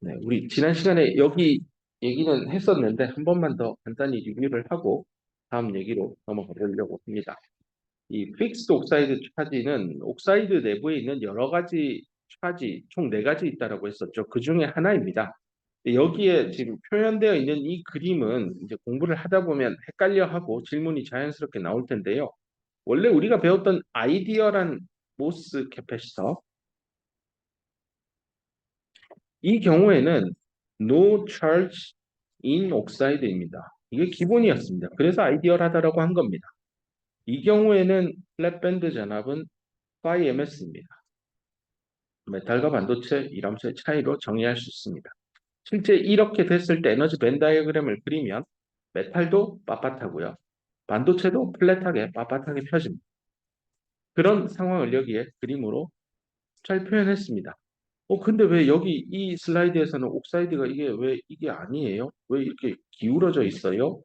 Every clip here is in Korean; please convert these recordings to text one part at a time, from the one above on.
네, 우리 지난 시간에 여기 얘기는 했었는데 한 번만 더 간단히 리뷰를 하고 다음 얘기로 넘어가 보려고 합니다. 이 픽스드 옥사이드 차지는 옥사이드 내부에 있는 여러 가지 차지, 총 네 가지 있다라고 했었죠. 그 중에 하나입니다. 여기에 지금 표현되어 있는 이 그림은 이제 공부를 하다 보면 헷갈려 하고 질문이 자연스럽게 나올 텐데요. 원래 우리가 배웠던 아이디어란 모스 캐패시터, 이 경우에는 no charge in oxide입니다. 이게 기본이었습니다. 그래서 아이디얼하다라고 한 겁니다. 이 경우에는 플랫밴드 전압은 phi ms입니다. 메탈과 반도체 이람수의 차이로 정의할 수 있습니다. 실제 이렇게 됐을 때 에너지 밴 다이어그램을 그리면 메탈도 빳빳하고요. 반도체도 플랫하게 빳빳하게 펴집니다. 그런 상황을 여기에 그림으로 잘 표현했습니다. 근데 왜 여기 이 슬라이드에서는 옥사이드가 이게 왜 이게 아니에요? 왜 이렇게 기울어져 있어요?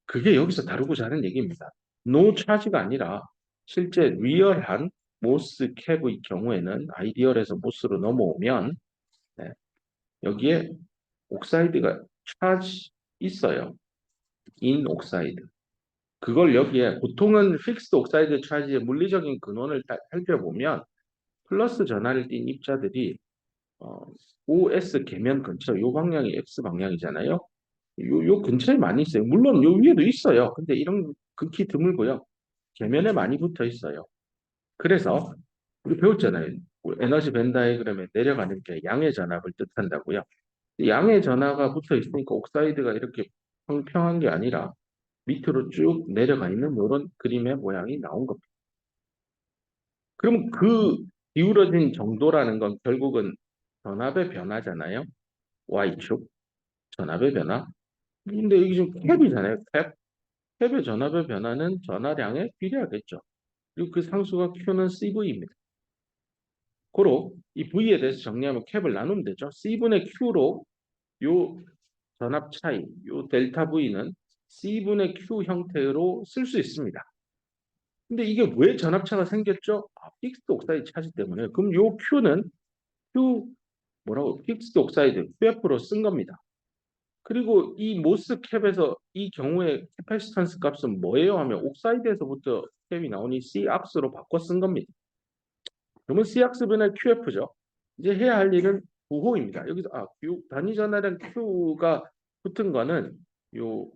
그게 여기서 다루고자 하는 얘기입니다. 노 차지가 아니라 실제 리얼한 모스 캡의 경우에는 아이디얼에서 모스로 넘어오면 네, 여기에 옥사이드가 차지 있어요. 인 옥사이드. 그걸 여기에 보통은 픽스드 옥사이드 차지의 물리적인 근원을 살펴보면 플러스 전하를 띤 입자들이 어, OS 계면 근처 요 방향이 X 방향이잖아요. 요 근처에 많이 있어요. 물론 요 위에도 있어요. 근데 이런 극히 드물고요. 계면에 많이 붙어 있어요. 그래서 우리 배웠잖아요. 에너지 밴 다이어그램에 내려가는 게 양의 전압을 뜻한다고요. 양의 전하가 붙어 있으니까 옥사이드가 이렇게 평평한 게 아니라 밑으로 쭉 내려가 있는 이런 그림의 모양이 나온 겁니다. 그럼 그 기울어진 정도라는 건 결국은 전압의 변화잖아요. Y축, 전압의 변화. 근데 이게 지금 캡이잖아요. 캡. 캡의 전압의 변화는 전하량에 비례하겠죠. 그리고 그 상수가 Q는 CV입니다. 고로 이 V에 대해서 정리하면 캡을 나누면 되죠. C분의 Q로 요 전압 차이, 요 델타 V는 C분의 Q 형태로 쓸 수 있습니다. 근데 이게 왜 전압차가 생겼죠? 픽스드 옥사이드 차지 때문에. 그럼 요 Q는 Q 뭐라고? 픽스드 옥사이드 QF로 쓴 겁니다. 그리고 이 모스 캡에서 이 경우에 캐파시턴스 값은 뭐예요? 하면 옥사이드에서부터 캡이 나오니 C악스로 바꿔 쓴 겁니다. 그러면 C악스분의 QF죠. 이제 해야 할 일은 부호입니다. 여기서 Q, 단위 전하량 Q가 붙은 거는 요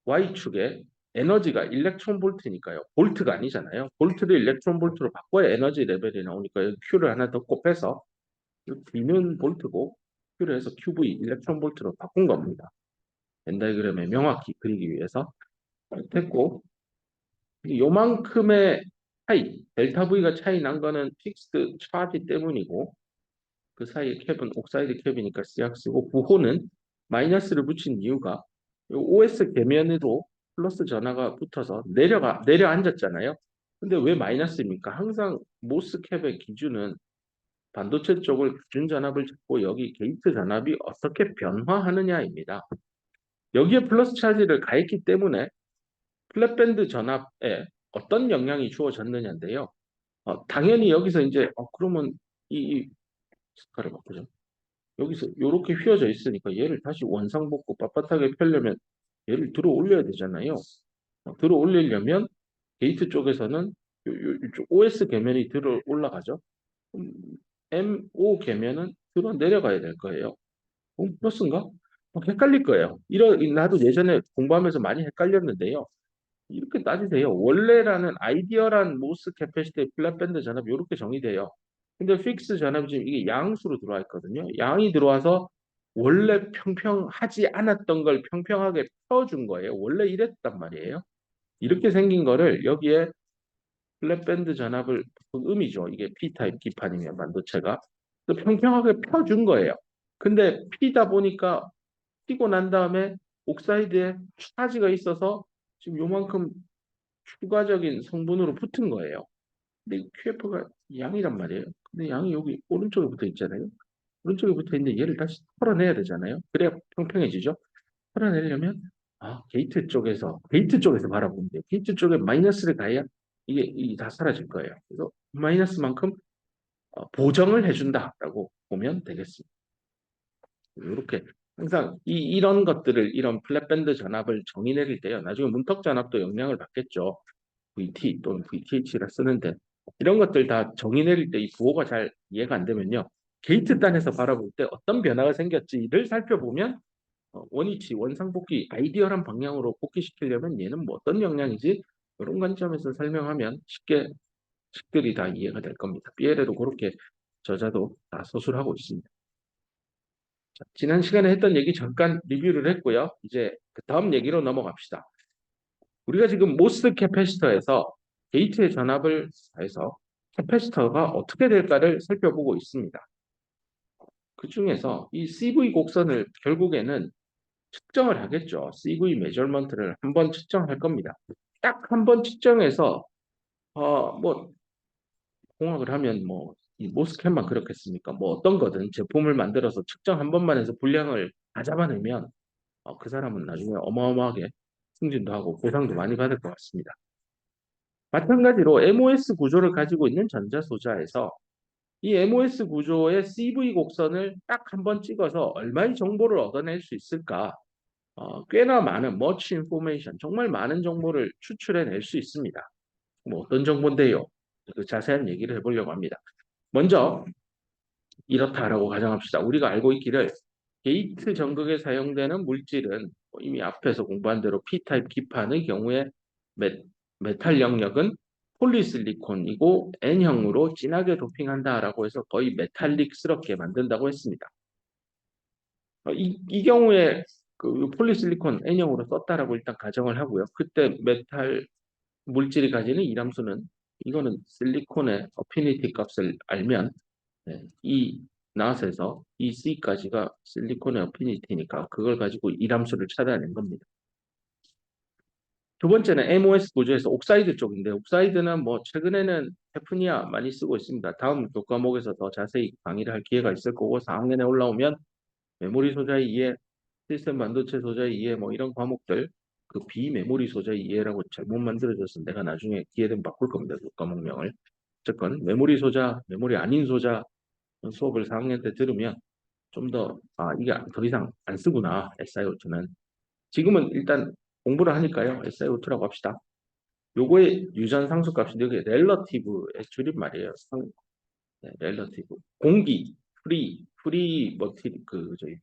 Y축에 에너지가 일렉트론 볼트니까요. 볼트가 아니잖아요. 볼트를 일렉트론 볼트로 바꿔야 에너지 레벨이 나오니까 여기 Q를 하나 더 곱해서 B는 볼트고 Q를 해서 QV 일렉트론 볼트로 바꾼 겁니다. 벤 다이그램에 명확히 그리기 위해서 됐고 요만큼의 차이, 델타 V가 차이 난 거는 픽스드 차지 때문이고 그 사이에 캡은 옥사이드 캡이니까 씨약 쓰고 부호는 마이너스를 붙인 이유가 OS 계면으로 플러스 전하가 붙어서 내려앉았잖아요. 근데 왜 마이너스입니까? 항상 모스 캡의 기준은 반도체 쪽을 기준 전압을 잡고 여기 게이트 전압이 어떻게 변화하느냐입니다. 여기에 플러스 차지를 가했기 때문에 플랫밴드 전압에 어떤 영향이 주어졌느냐인데요. 당연히 여기서 이제 그러면 이 색깔을 바꾸죠. 여기서 이렇게 휘어져 있으니까 얘를 다시 원상복구 빳빳하게 펴려면 얘를 들어 올려야 되잖아요. 들어 올리려면 게이트 쪽에서는 이쪽 OS 계면이 들어 올라가죠. MO 계면은 들어 내려가야 될 거예요. 플러스인가? 헷갈릴 거예요. 나도 예전에 공부하면서 많이 헷갈렸는데요. 이렇게 따지세요. 원래라는 아이디어란 모스 캐패시티 플랫밴드 전압 이렇게 정의돼요. 근데 픽스 전압이 지금 이게 양수로 들어와 있거든요. 양이 들어와서 원래 평평하지 않았던 걸 평평하게 펴준 거예요. 원래 이랬단 말이에요. 이렇게 생긴 거를 여기에 플랫밴드 전압을 음이죠. 이게 P타입 기판이면 반도체가 또 평평하게 펴준 거예요. 근데 피다 보니까 피고 난 다음에 옥사이드에 차지가 있어서 지금 요만큼 추가적인 성분으로 붙은 거예요. 근데 QF가 양이란 말이에요. 근데 양이 여기 오른쪽에 붙어 있잖아요. 오른쪽에 붙어 있는데 얘를 다시 털어내야 되잖아요. 그래야 평평해지죠. 털어내려면 게이트 쪽에서 바라보면 돼요. 게이트 쪽에 마이너스를 가야 이게 다 사라질 거예요. 그래서 마이너스만큼 보정을 해준다라고 보면 되겠습니다. 이렇게 항상 이런 것들을 이런 플랫밴드 전압을 정의 내릴 때요. 나중에 문턱 전압도 영향을 받겠죠. VT 또는 VTH를 쓰는데 이런 것들 다 정의 내릴 때 이 부호가 잘 이해가 안 되면요. 게이트 단에서 바라볼 때 어떤 변화가 생겼지를 살펴보면 원위치, 원상복귀, 아이디어란 방향으로 복귀시키려면 얘는 뭐 어떤 영향이지? 이런 관점에서 설명하면 쉽게 식들이 다 이해가 될 겁니다. 삐에레도 그렇게 저자도 다 서술하고 있습니다. 자, 지난 시간에 했던 얘기 잠깐 리뷰를 했고요. 이제 그 다음 얘기로 넘어갑시다. 우리가 지금 모스 캐패시터에서 게이트의 전압을 해서 캐패시터가 어떻게 될까를 살펴보고 있습니다. 그 중에서 이 CV 곡선을 결국에는 측정을 하겠죠. CV 메저먼트를 한번 측정할 겁니다. 딱 한 번 측정해서 뭐 공학을 하면 뭐 이 모스캔만 그렇겠습니까? 뭐 어떤 거든 제품을 만들어서 측정 한 번만 해서 분량을 다 잡아내면 그 사람은 나중에 어마어마하게 승진도 하고 보상도 많이 받을 것 같습니다. 마찬가지로 MOS 구조를 가지고 있는 전자소자에서 이 MOS 구조의 CV 곡선을 딱 한 번 찍어서 얼마의 정보를 얻어낼 수 있을까? 꽤나 많은 much information, 정말 많은 정보를 추출해낼 수 있습니다. 뭐 어떤 정보인데요? 그 자세한 얘기를 해보려고 합니다. 먼저 이렇다라고 가정합시다. 우리가 알고 있기를 게이트 전극에 사용되는 물질은 이미 앞에서 공부한 대로 P타입 기판의 경우에 메탈 영역은 폴리실리콘이고 N형으로 진하게 도핑한다라고 해서 거의 메탈릭스럽게 만든다고 했습니다. 이 경우에 그 폴리실리콘 N형으로 썼다라고 일단 가정을 하고요. 그때 메탈 물질이 가지는 이람수는 이거는 실리콘의 어피니티 값을 알면 이 나스에서 이 C까지가 실리콘의 어피니티니까 그걸 가지고 이람수를 찾아낸 겁니다. 두 번째는 MOS 구조에서 옥사이드 쪽인데 옥사이드는 뭐 최근에는 헤프니아 많이 쓰고 있습니다. 다음 교과목에서 더 자세히 강의를 할 기회가 있을 거고 4학년에 올라오면 메모리 소자의 이해, 시스템 반도체 소자의 이해 뭐 이런 과목들 그 비메모리 소자의 이해라고 잘못 만들어져서 내가 나중에 기회 되면 바꿀 겁니다. 교과목명을. 어쨌건 메모리 소자, 메모리 아닌 소자 수업을 4학년 때 들으면 좀 더 이게 더 이상 안 쓰구나 SiO2는 지금은 일단 공부를 하니까요 SiO2라고 합시다. 요거의 유전 상수값이 여기 렐러티브의 줄임말이에요. 네, 렐러티브 공기 프리 머티 그 저희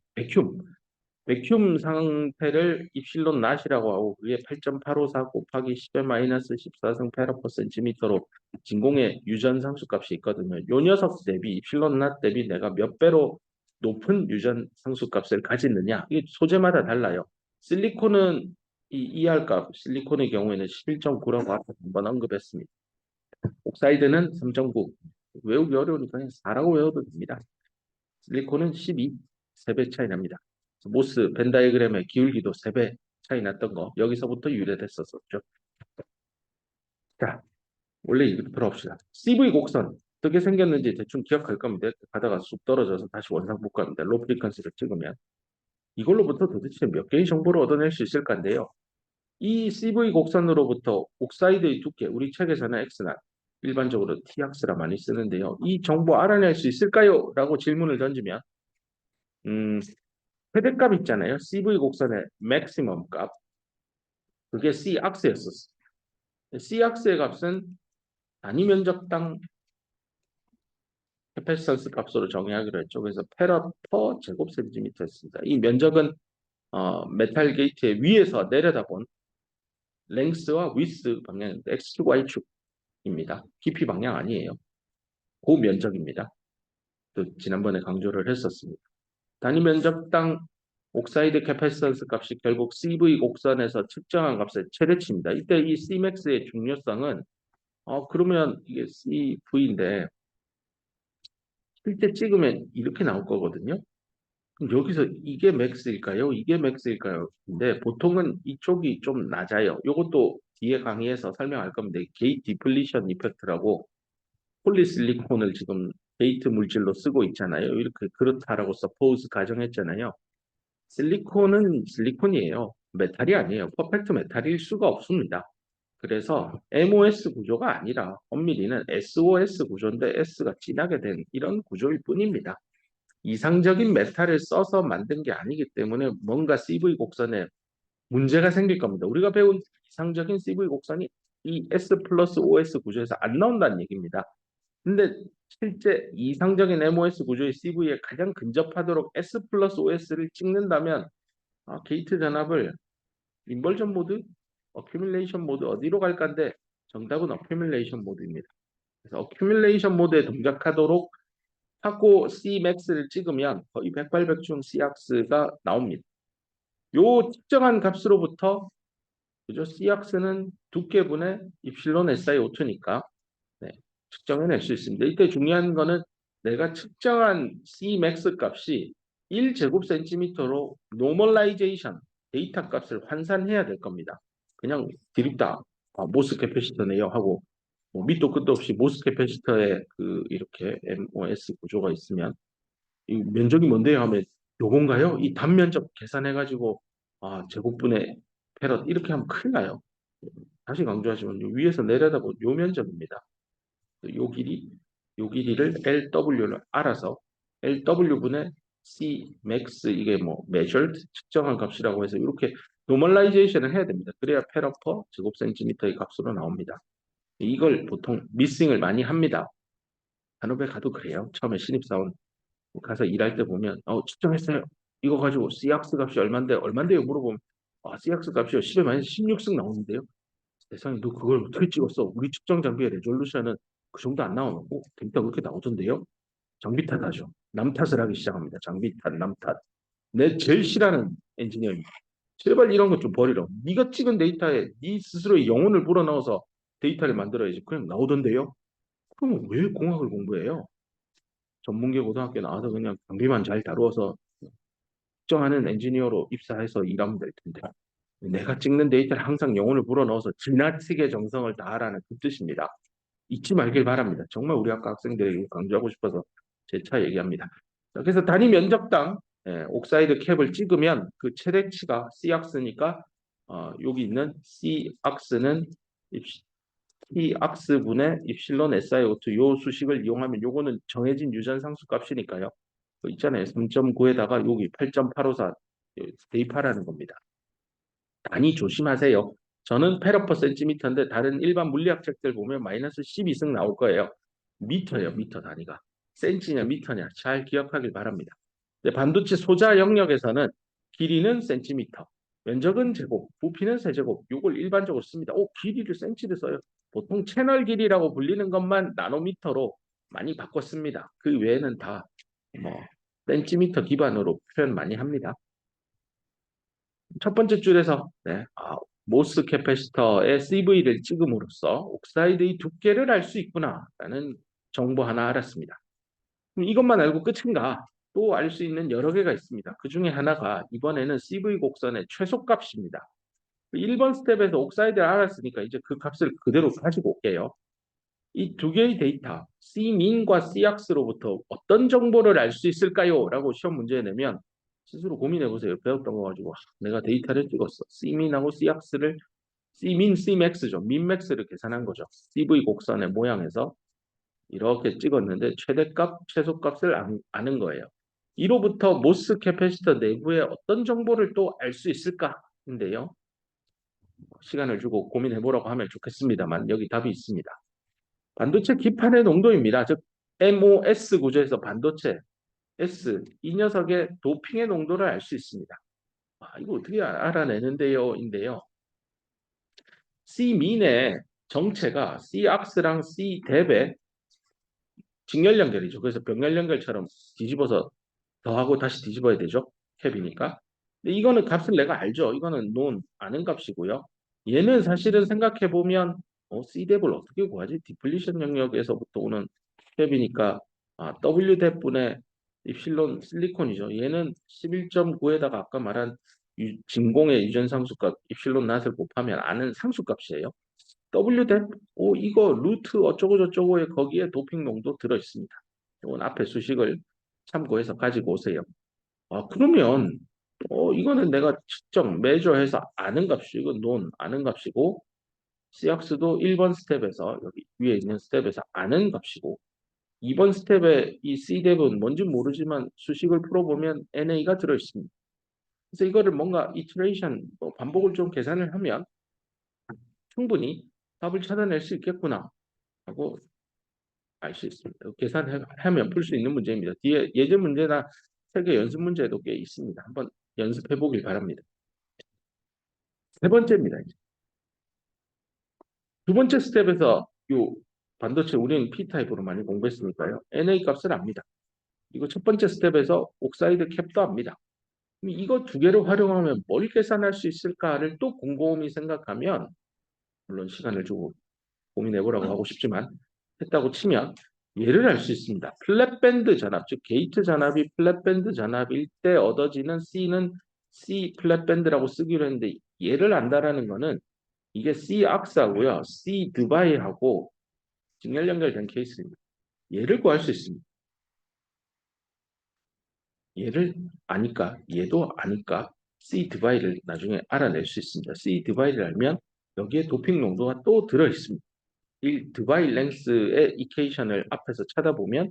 베큐um 상태를 입실론 낫이라고 하고 그게 8.854 곱하기 10의 마이너스 14승 페라 퍼 센티미터로 진공의 유전 상수값이 있거든요. 요 녀석 대비 입실론 낫 대비 내가 몇 배로 높은 유전 상수값을 가지느냐 이게 소재마다 달라요. 실리콘은 이 ER 값 실리콘의 경우에는 11.9라고 앞서 한번 언급했습니다. 옥사이드는 3.9 외우기 어려우니까 그냥 4라고 외워도 됩니다. 실리콘은 12, 3배 차이 납니다. 모스 벤 다이그램의 기울기도 3배 차이 났던 거 여기서부터 유래됐었죠. 자, 원래 이거 들어봅시다. CV 곡선 어떻게 생겼는지 대충 기억할 겁니다. 가다가 쑥 떨어져서 다시 원상복구합니다. 로 프리퀀시를 찍으면 이걸로부터 도대체 몇 개의 정보를 얻어낼 수 있을 건데요. 이 CV 곡선으로부터 옥사이드의 두께, 우리 책에서는 X나 일반적으로 T악스라 많이 쓰는데요. 이 정보 알아낼 수 있을까요? 라고 질문을 던지면 최대값 있잖아요. CV 곡선의 맥시멈 값. 그게 C악스였었어요. C악스의 값은 단위 면적당 캐패시턴스 값으로 정의하기로 했죠. 그래서 페라 퍼 제곱 센티미터였습니다. 이 면적은 메탈 게이트의 위에서 내려다본 랭스와 위스 방향입니다. X축, Y축입니다. 깊이 방향 아니에요. 그 면적입니다. 또 지난번에 강조를 했었습니다. 단위 면적당 옥사이드 캐패시턴스 값이 결국 CV 곡선에서 측정한 값의 최대치입니다. 이때 이 Cmax의 중요성은 그러면 이게 CV인데 실제 찍으면 이렇게 나올 거거든요. 그럼 여기서 이게 맥스일까요? 이게 맥스일까요? 근데 보통은 이쪽이 좀 낮아요. 이것도 뒤에 강의에서 설명할 겁니다. 게이트 디플리션 이펙트라고 폴리실리콘을 지금 게이트 물질로 쓰고 있잖아요. 이렇게 그렇다라고 서포즈 가정했잖아요. 실리콘은 실리콘이에요. 메탈이 아니에요. 퍼펙트 메탈일 수가 없습니다. 그래서 MOS 구조가 아니라 엄밀히는 SOS 구조인데 S가 진하게 된 이런 구조일 뿐입니다. 이상적인 메타를 써서 만든 게 아니기 때문에 뭔가 CV 곡선에 문제가 생길 겁니다. 우리가 배운 이상적인 CV 곡선이 이 S 플러스 OS 구조에서 안 나온다는 얘기입니다. 근데 실제 이상적인 MOS 구조의 CV에 가장 근접하도록 S 플러스 OS를 찍는다면 게이트 전압을 인버전 모드, 어큐뮬레이션 모드 어디로 갈 건데 정답은 어큐뮬레이션 모드입니다. 그래서 어큐뮬레이션 모드에 동작하도록 하고 Cmax를 찍으면 거의 백발백중 C악스가 나옵니다. 요 특정한 값으로부터 그죠? C악스는 두께분의 입실론 SiO2니까 네, 측정해낼 수 있습니다. 이때 중요한 거는 내가 측정한 Cmax 값이 1제곱센티미터로 노멀라이제이션 데이터 값을 환산해야 될 겁니다. 그냥 드립다 모스 캐패시터네요 하고 뭐 밑도 끝도 없이 모스 캐패시터에 그 이렇게 MOS 구조가 있으면 이 면적이 뭔데요 하면 요건가요? 이 단면적 계산해가지고 제곱분의 패럿 이렇게 하면 큰일 나요. 다시 강조하지만 위에서 내려다본 요 면적입니다. 요 길이, 요 길이를 LW를 알아서 LW분의 C max 이게 뭐 measured 측정한 값이라고 해서 이렇게 노멀라이제이션을 해야 됩니다. 그래야 페러퍼 제곱센티미터의 값으로 나옵니다. 이걸 보통 미싱을 많이 합니다. 단업에 가도 그래요. 처음에 신입사원 가서 일할 때 보면 측정했어요. 이거 가지고 C악스 값이 얼만데요 물어보면 C악스 값이요 10에 마이너스 16씩 나오는데요. 세상에 너 그걸 어떻게 찍었어? 우리 측정 장비의 레졸루션은 그 정도 안 나오고 데이터 그렇게 나오던데요. 장비 탓하죠. 남 탓을 하기 시작합니다. 장비 탓, 남 탓. 내 제일 싫어하는 엔지니어입니다. 제발 이런 것 좀 버리라. 네가 찍은 데이터에 네 스스로의 영혼을 불어넣어서 데이터를 만들어야지. 그냥 나오던데요. 그러면 왜 공학을 공부해요? 전문계 고등학교 나와서 그냥 장비만 잘 다루어서 특정하는 엔지니어로 입사해서 일하면 될 텐데. 내가 찍는 데이터를 항상 영혼을 불어넣어서 지나치게 정성을 다하라는 그 뜻입니다. 잊지 말길 바랍니다. 정말 우리 학과 학생들에게 강조하고 싶어서 재차 얘기합니다. 그래서 단위 면적당 옥사이드 캡을 찍으면 그 최대치가 C악스니까 여기 있는 C악스는 C악스분의 입실론 SiO2 요 수식을 이용하면 요거는 정해진 유전 상수 값이니까요. 있잖아요. 3.9에다가 여기 8.854 대입하라는 겁니다. 단위 조심하세요. 저는 페러퍼 센티미터인데 다른 일반 물리학 책들 보면 마이너스 12승 나올 거예요. 미터예요, 미터 단위가. 센치냐 미터냐 잘 기억하길 바랍니다. 반도체 소자 영역에서는 길이는 센티미터, 면적은 제곱, 부피는 세제곱. 이걸 일반적으로 씁니다. 길이를 센치를 써요. 보통 채널 길이라고 불리는 것만 나노미터로 많이 바꿨습니다. 그 외에는 다 뭐 센티미터 기반으로 표현 많이 합니다. 첫 번째 줄에서 모스 캐패시터의 CV를 찍음으로써 옥사이드의 두께를 알 수 있구나라는 정보 하나 알았습니다. 그럼 이것만 알고 끝인가? 또 알 수 있는 여러 개가 있습니다. 그 중에 하나가 이번에는 CV 곡선의 최소값입니다. 1번 스텝에서 옥사이드를 알았으니까 이제 그 값을 그대로 가지고 올게요. 이 두 개의 데이터, C민과 C악스로부터 어떤 정보를 알 수 있을까요? 라고 시험 문제에 내면 스스로 고민해 보세요. 배웠던 거 가지고 내가 데이터를 찍었어. C민하고 C악스를 C민, Cmax죠. 민맥스를 계산한 거죠. CV 곡선의 모양에서 이렇게 찍었는데 최대값, 최소값을 아는 거예요. 이로부터 모스 캐패시터 내부에 어떤 정보를 또 알 수 있을까인데요. 시간을 주고 고민해 보라고 하면 좋겠습니다만 여기 답이 있습니다. 반도체 기판의 농도입니다. 즉 MOS 구조에서 반도체 S 이 녀석의 도핑의 농도를 알 수 있습니다. 이거 어떻게 알아내는데요? 인데요. C민의 정체가 C악스랑 C뎁의 직렬 연결이죠. 그래서 병렬 연결처럼 뒤집어서 더하고 다시 뒤집어야 되죠. 캡이니까. 근데 이거는 값을 내가 알죠. 이거는 논 아는 값이고요. 얘는 사실은 생각해 보면 C뎁을 어떻게 구하지? 디플리션 영역에서부터 오는 캡이니까 W 뎁분의 입실론 실리콘이죠. 얘는 11.9에다가 아까 말한 진공의 유전 상수값 입실론 낫을 곱하면 아는 상수값이에요. W 뎁 이거 루트 어쩌고 저쩌고에 거기에 도핑 농도 들어 있습니다. 이건 앞에 수식을 참고해서 가지고 오세요. 그러면 이거는 내가 측정, 매저해서 아는 값이고 이건 논 아는 값이고 CX도 1번 스텝에서 여기 위에 있는 스텝에서 아는 값이고 2번 스텝에 이 C뎁은 뭔지 모르지만 수식을 풀어보면 NA가 들어있습니다. 그래서 이거를 뭔가 이터레이션, 반복을 좀 계산을 하면 충분히 답을 찾아낼 수 있겠구나 하고 알 수 있습니다. 계산하면 풀 수 있는 문제입니다. 뒤에 예제 문제나 세계 연습 문제도 꽤 있습니다. 한번 연습해 보길 바랍니다. 세 번째입니다. 이제. 두 번째 스텝에서 요 반도체 우리는 P타입으로 많이 공부했으니까요. NA 값을 압니다. 그리고 첫 번째 스텝에서 옥사이드 캡도 압니다. 이거 두 개를 활용하면 뭘 계산할 수 있을까를 또 곰곰이 생각하면 물론 시간을 주고 고민해보라고 하고 싶지만 했다고 치면 얘를 알 수 있습니다. 플랫밴드 전압, 즉 게이트 전압이 플랫밴드 전압일 때 얻어지는 C는 C 플랫밴드라고 쓰기로 했는데 얘를 안다라는 거는 이게 C 악사고요. C 드바이하고 직렬 연결된 케이스입니다. 얘를 구할 수 있습니다. 얘를 아니까 얘도 아니까 C 디바이를 나중에 알아낼 수 있습니다. C 디바이를 알면 여기에 도핑 농도가 또 들어 있습니다. 이 디바이 랭스의 이퀘이션을 앞에서 찾아보면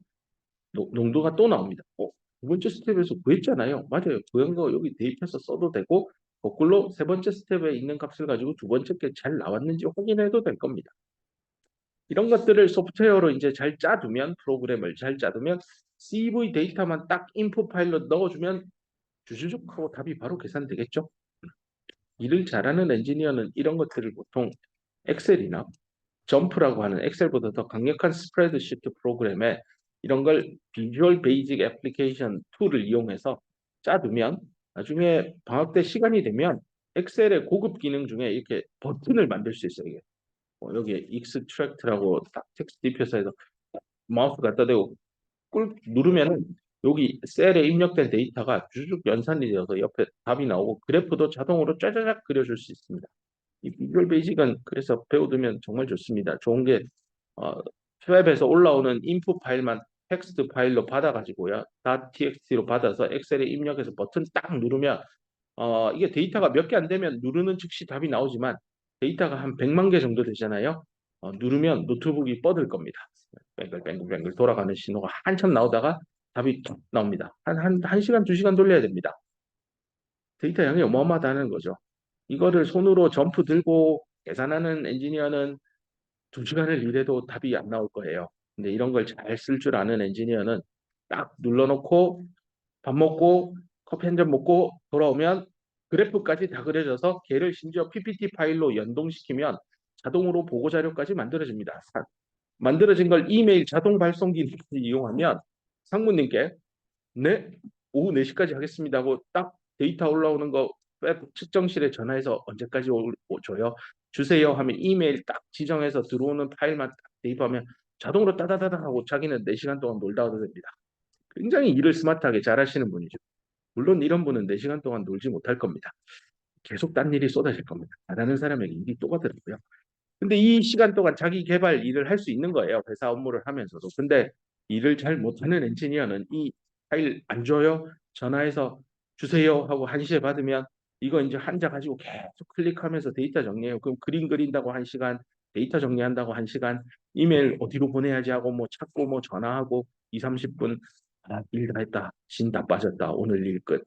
농도가 또 나옵니다. 두 번째 스텝에서 구했잖아요. 맞아요. 구한 거 여기 대입해서 써도 되고 거꾸로 세 번째 스텝에 있는 값을 가지고 두 번째 게 잘 나왔는지 확인해도 될 겁니다. 이런 것들을 소프트웨어로 이제 잘 짜두면 프로그램을 잘 짜두면 CV 데이터만 딱 인풋 파일로 넣어주면 주주죽 하고 답이 바로 계산되겠죠. 일을 잘하는 엔지니어는 이런 것들을 보통 엑셀이나 점프라고 하는 엑셀보다 더 강력한 스프레드시트 프로그램에 이런 걸 비주얼 베이직 애플리케이션 툴을 이용해서 짜두면 나중에 방학 때 시간이 되면 엑셀의 고급 기능 중에 이렇게 버튼을 만들 수 있어요. 이게. 여기에 extract라고 딱 텍스트 입혀서 해서 마우스 갖다 대고 꾹 누르면은 여기 셀에 입력된 데이터가 쭉 연산이 되어서 옆에 답이 나오고 그래프도 자동으로 짜자작 그려줄 수 있습니다. 이 비주얼 베이직은 그래서 배워두면 정말 좋습니다. 좋은 게 어, 웹에서 올라오는 인풋 파일만 텍스트 파일로 받아가지고요. .txt로 받아서 엑셀에 입력해서 버튼 딱 누르면 이게 데이터가 몇 개 안 되면 누르는 즉시 답이 나오지만 데이터가 한 100만 개 정도 되잖아요. 누르면 노트북이 뻗을 겁니다. 뱅글뱅글뱅글 돌아가는 신호가 한참 나오다가 답이 툭 나옵니다. 한 시간, 두 시간 돌려야 됩니다. 데이터 양이 어마어마하다는 거죠. 이거를 손으로 점프 들고 계산하는 엔지니어는 두 시간을 일해도 답이 안 나올 거예요. 근데 이런 걸 잘 쓸 줄 아는 엔지니어는 딱 눌러놓고 밥 먹고 커피 한 잔 먹고 돌아오면 그래프까지 다 그려져서 걔를 심지어 PPT 파일로 연동시키면 자동으로 보고 자료까지 만들어집니다. 만들어진 걸 이메일 자동 발송 기능을 이용하면 상무님께 네, 오후 4시까지 하겠습니다 하고 딱 데이터 올라오는 거 측정실에 전화해서 언제까지 줘요? 주세요 하면 이메일 딱 지정해서 들어오는 파일만 딱 대입하면 자동으로 따다다다 하고 자기는 4시간 동안 놀다 와도 됩니다. 굉장히 일을 스마트하게 잘하시는 분이죠. 물론 이런 분은 4시간 동안 놀지 못할 겁니다. 계속 딴 일이 쏟아질 겁니다. 잘하는 사람에게 일이 또 가더라고요. 근데 이 시간 동안 자기 개발 일을 할 수 있는 거예요. 회사 업무를 하면서도. 근데 일을 잘 못하는 엔지니어는 이 파일 안 줘요? 전화해서 주세요 하고 1시에 받으면 이거 이제 한자 가지고 계속 클릭하면서 데이터 정리해요. 그럼 그림 그린다고 1시간, 데이터 정리한다고 1시간, 이메일 어디로 보내야지 하고 뭐 찾고 뭐 전화하고 2, 30분 일 다 했다. 진 다 빠졌다. 오늘 일 끝.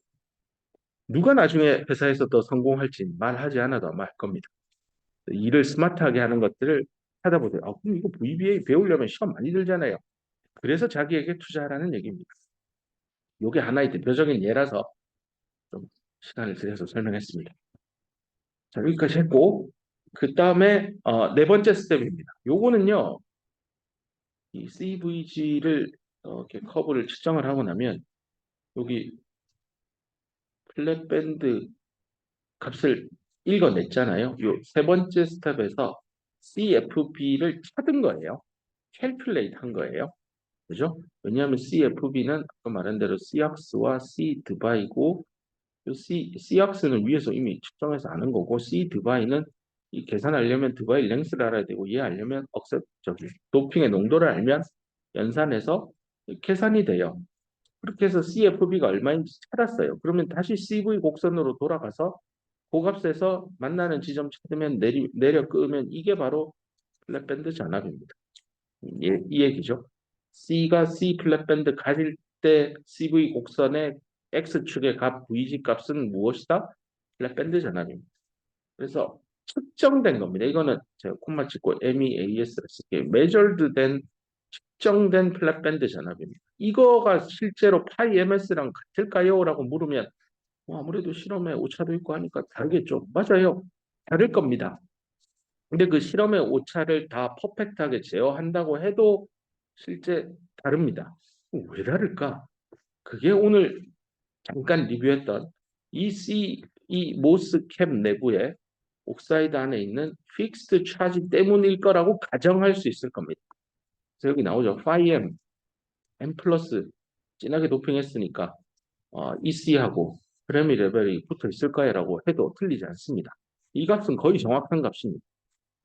누가 나중에 회사에서 더 성공할지 말하지 않아도 아마 할 겁니다. 일을 스마트하게 하는 것들을 찾아보세요. 그럼 이거 VBA 배우려면 시간 많이 들잖아요. 그래서 자기에게 투자하라는 얘기입니다. 이게 하나의 대표적인 예라서 좀 시간을 들여서 설명했습니다. 자, 여기까지 했고, 그 다음에 네 번째 스텝입니다. 요거는요, 이 CVG를 이렇게 커브를 측정을 하고 나면 여기 플랫밴드 값을 읽어냈잖아요. 요 세 번째 스텝에서 CFB를 찾은 거예요. 캘큘레이트 한 거예요. 그죠? 왜냐하면 CFB는 아까 말한 대로 C악스와 C 드바이고 C악스는 위에서 이미 측정해서 아는 거고 C 드바이는 이 계산하려면 드바이 랭스를 알아야 되고 얘 알려면 도핑의 농도를 알면 연산해서 계산이 돼요. 그렇게 해서 CFB가 얼마인지 찾았어요. 그러면 다시 CV 곡선으로 돌아가서 고값에서 만나는 지점 찾으면 내려 끄면 이게 바로 플랫밴드 전압입니다. 이 얘기죠. C가 C 플랫밴드 가질 때 CV 곡선의 X축의 값 VG 값은 무엇이다? 플랫밴드 전압입니다. 그래서 측정된 겁니다. 이거는 제가 콤마 찍고 MEAS를 쓸게요. measured 된 측정된 플랫밴드 전압입니다. 이거가 실제로 파이 MS랑 같을까요? 라고 물으면 아무래도 실험에 오차도 있고 하니까 다르겠죠. 맞아요. 다를 겁니다. 근데 그 실험의 오차를 다 퍼펙트하게 제어한다고 해도 실제 다릅니다. 왜 다를까? 그게 오늘 잠깐 리뷰했던 이 모스 캡 내부에 옥사이드 안에 있는 픽스드 차지 때문일 거라고 가정할 수 있을 겁니다. 그래서 여기 나오죠. phi m 플러스 진하게 도핑했으니까 EC하고 프레미 레벨이 붙어 있을 거야라고 해도 틀리지 않습니다. 이 값은 거의 정확한 값입니다.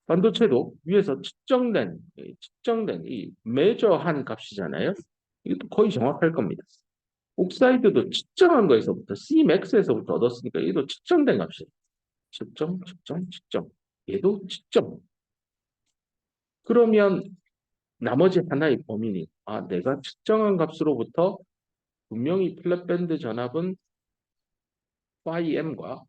반도체도 위에서 측정된 이 매저한 값이잖아요. 이것도 거의 정확할 겁니다. 옥사이드도 측정한 거에서부터 Cmax에서부터 얻었으니까 얘도 측정된 값이에요. 측정. 얘도 측정. 그러면 나머지 하나의 범위는 내가 측정한 값으로부터 분명히 플랫밴드 전압은 phi m과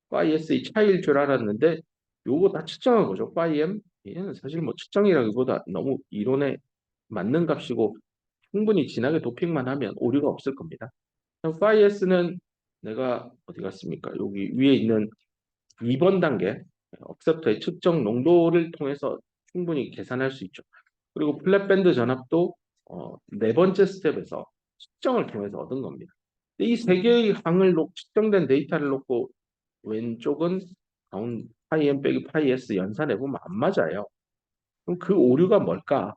phi s의 차이일 줄 알았는데 요거 다 측정한 거죠. phi m 얘는 사실 뭐 측정이라기보다 너무 이론에 맞는 값이고 충분히 진하게 도핑만 하면 오류가 없을 겁니다. phi s는 내가 어디 갔습니까? 여기 위에 있는 2번 단계 억셉터의 측정 농도를 통해서 충분히 계산할 수 있죠. 그리고 플랫밴드 전압도 네 번째 스텝에서 측정을 통해서 얻은 겁니다. 이 세 개의 항을 측정된 데이터를 놓고 왼쪽은 가운 파이 m 빼기 파이 s 연산해 보면 안 맞아요. 그럼 그 오류가 뭘까?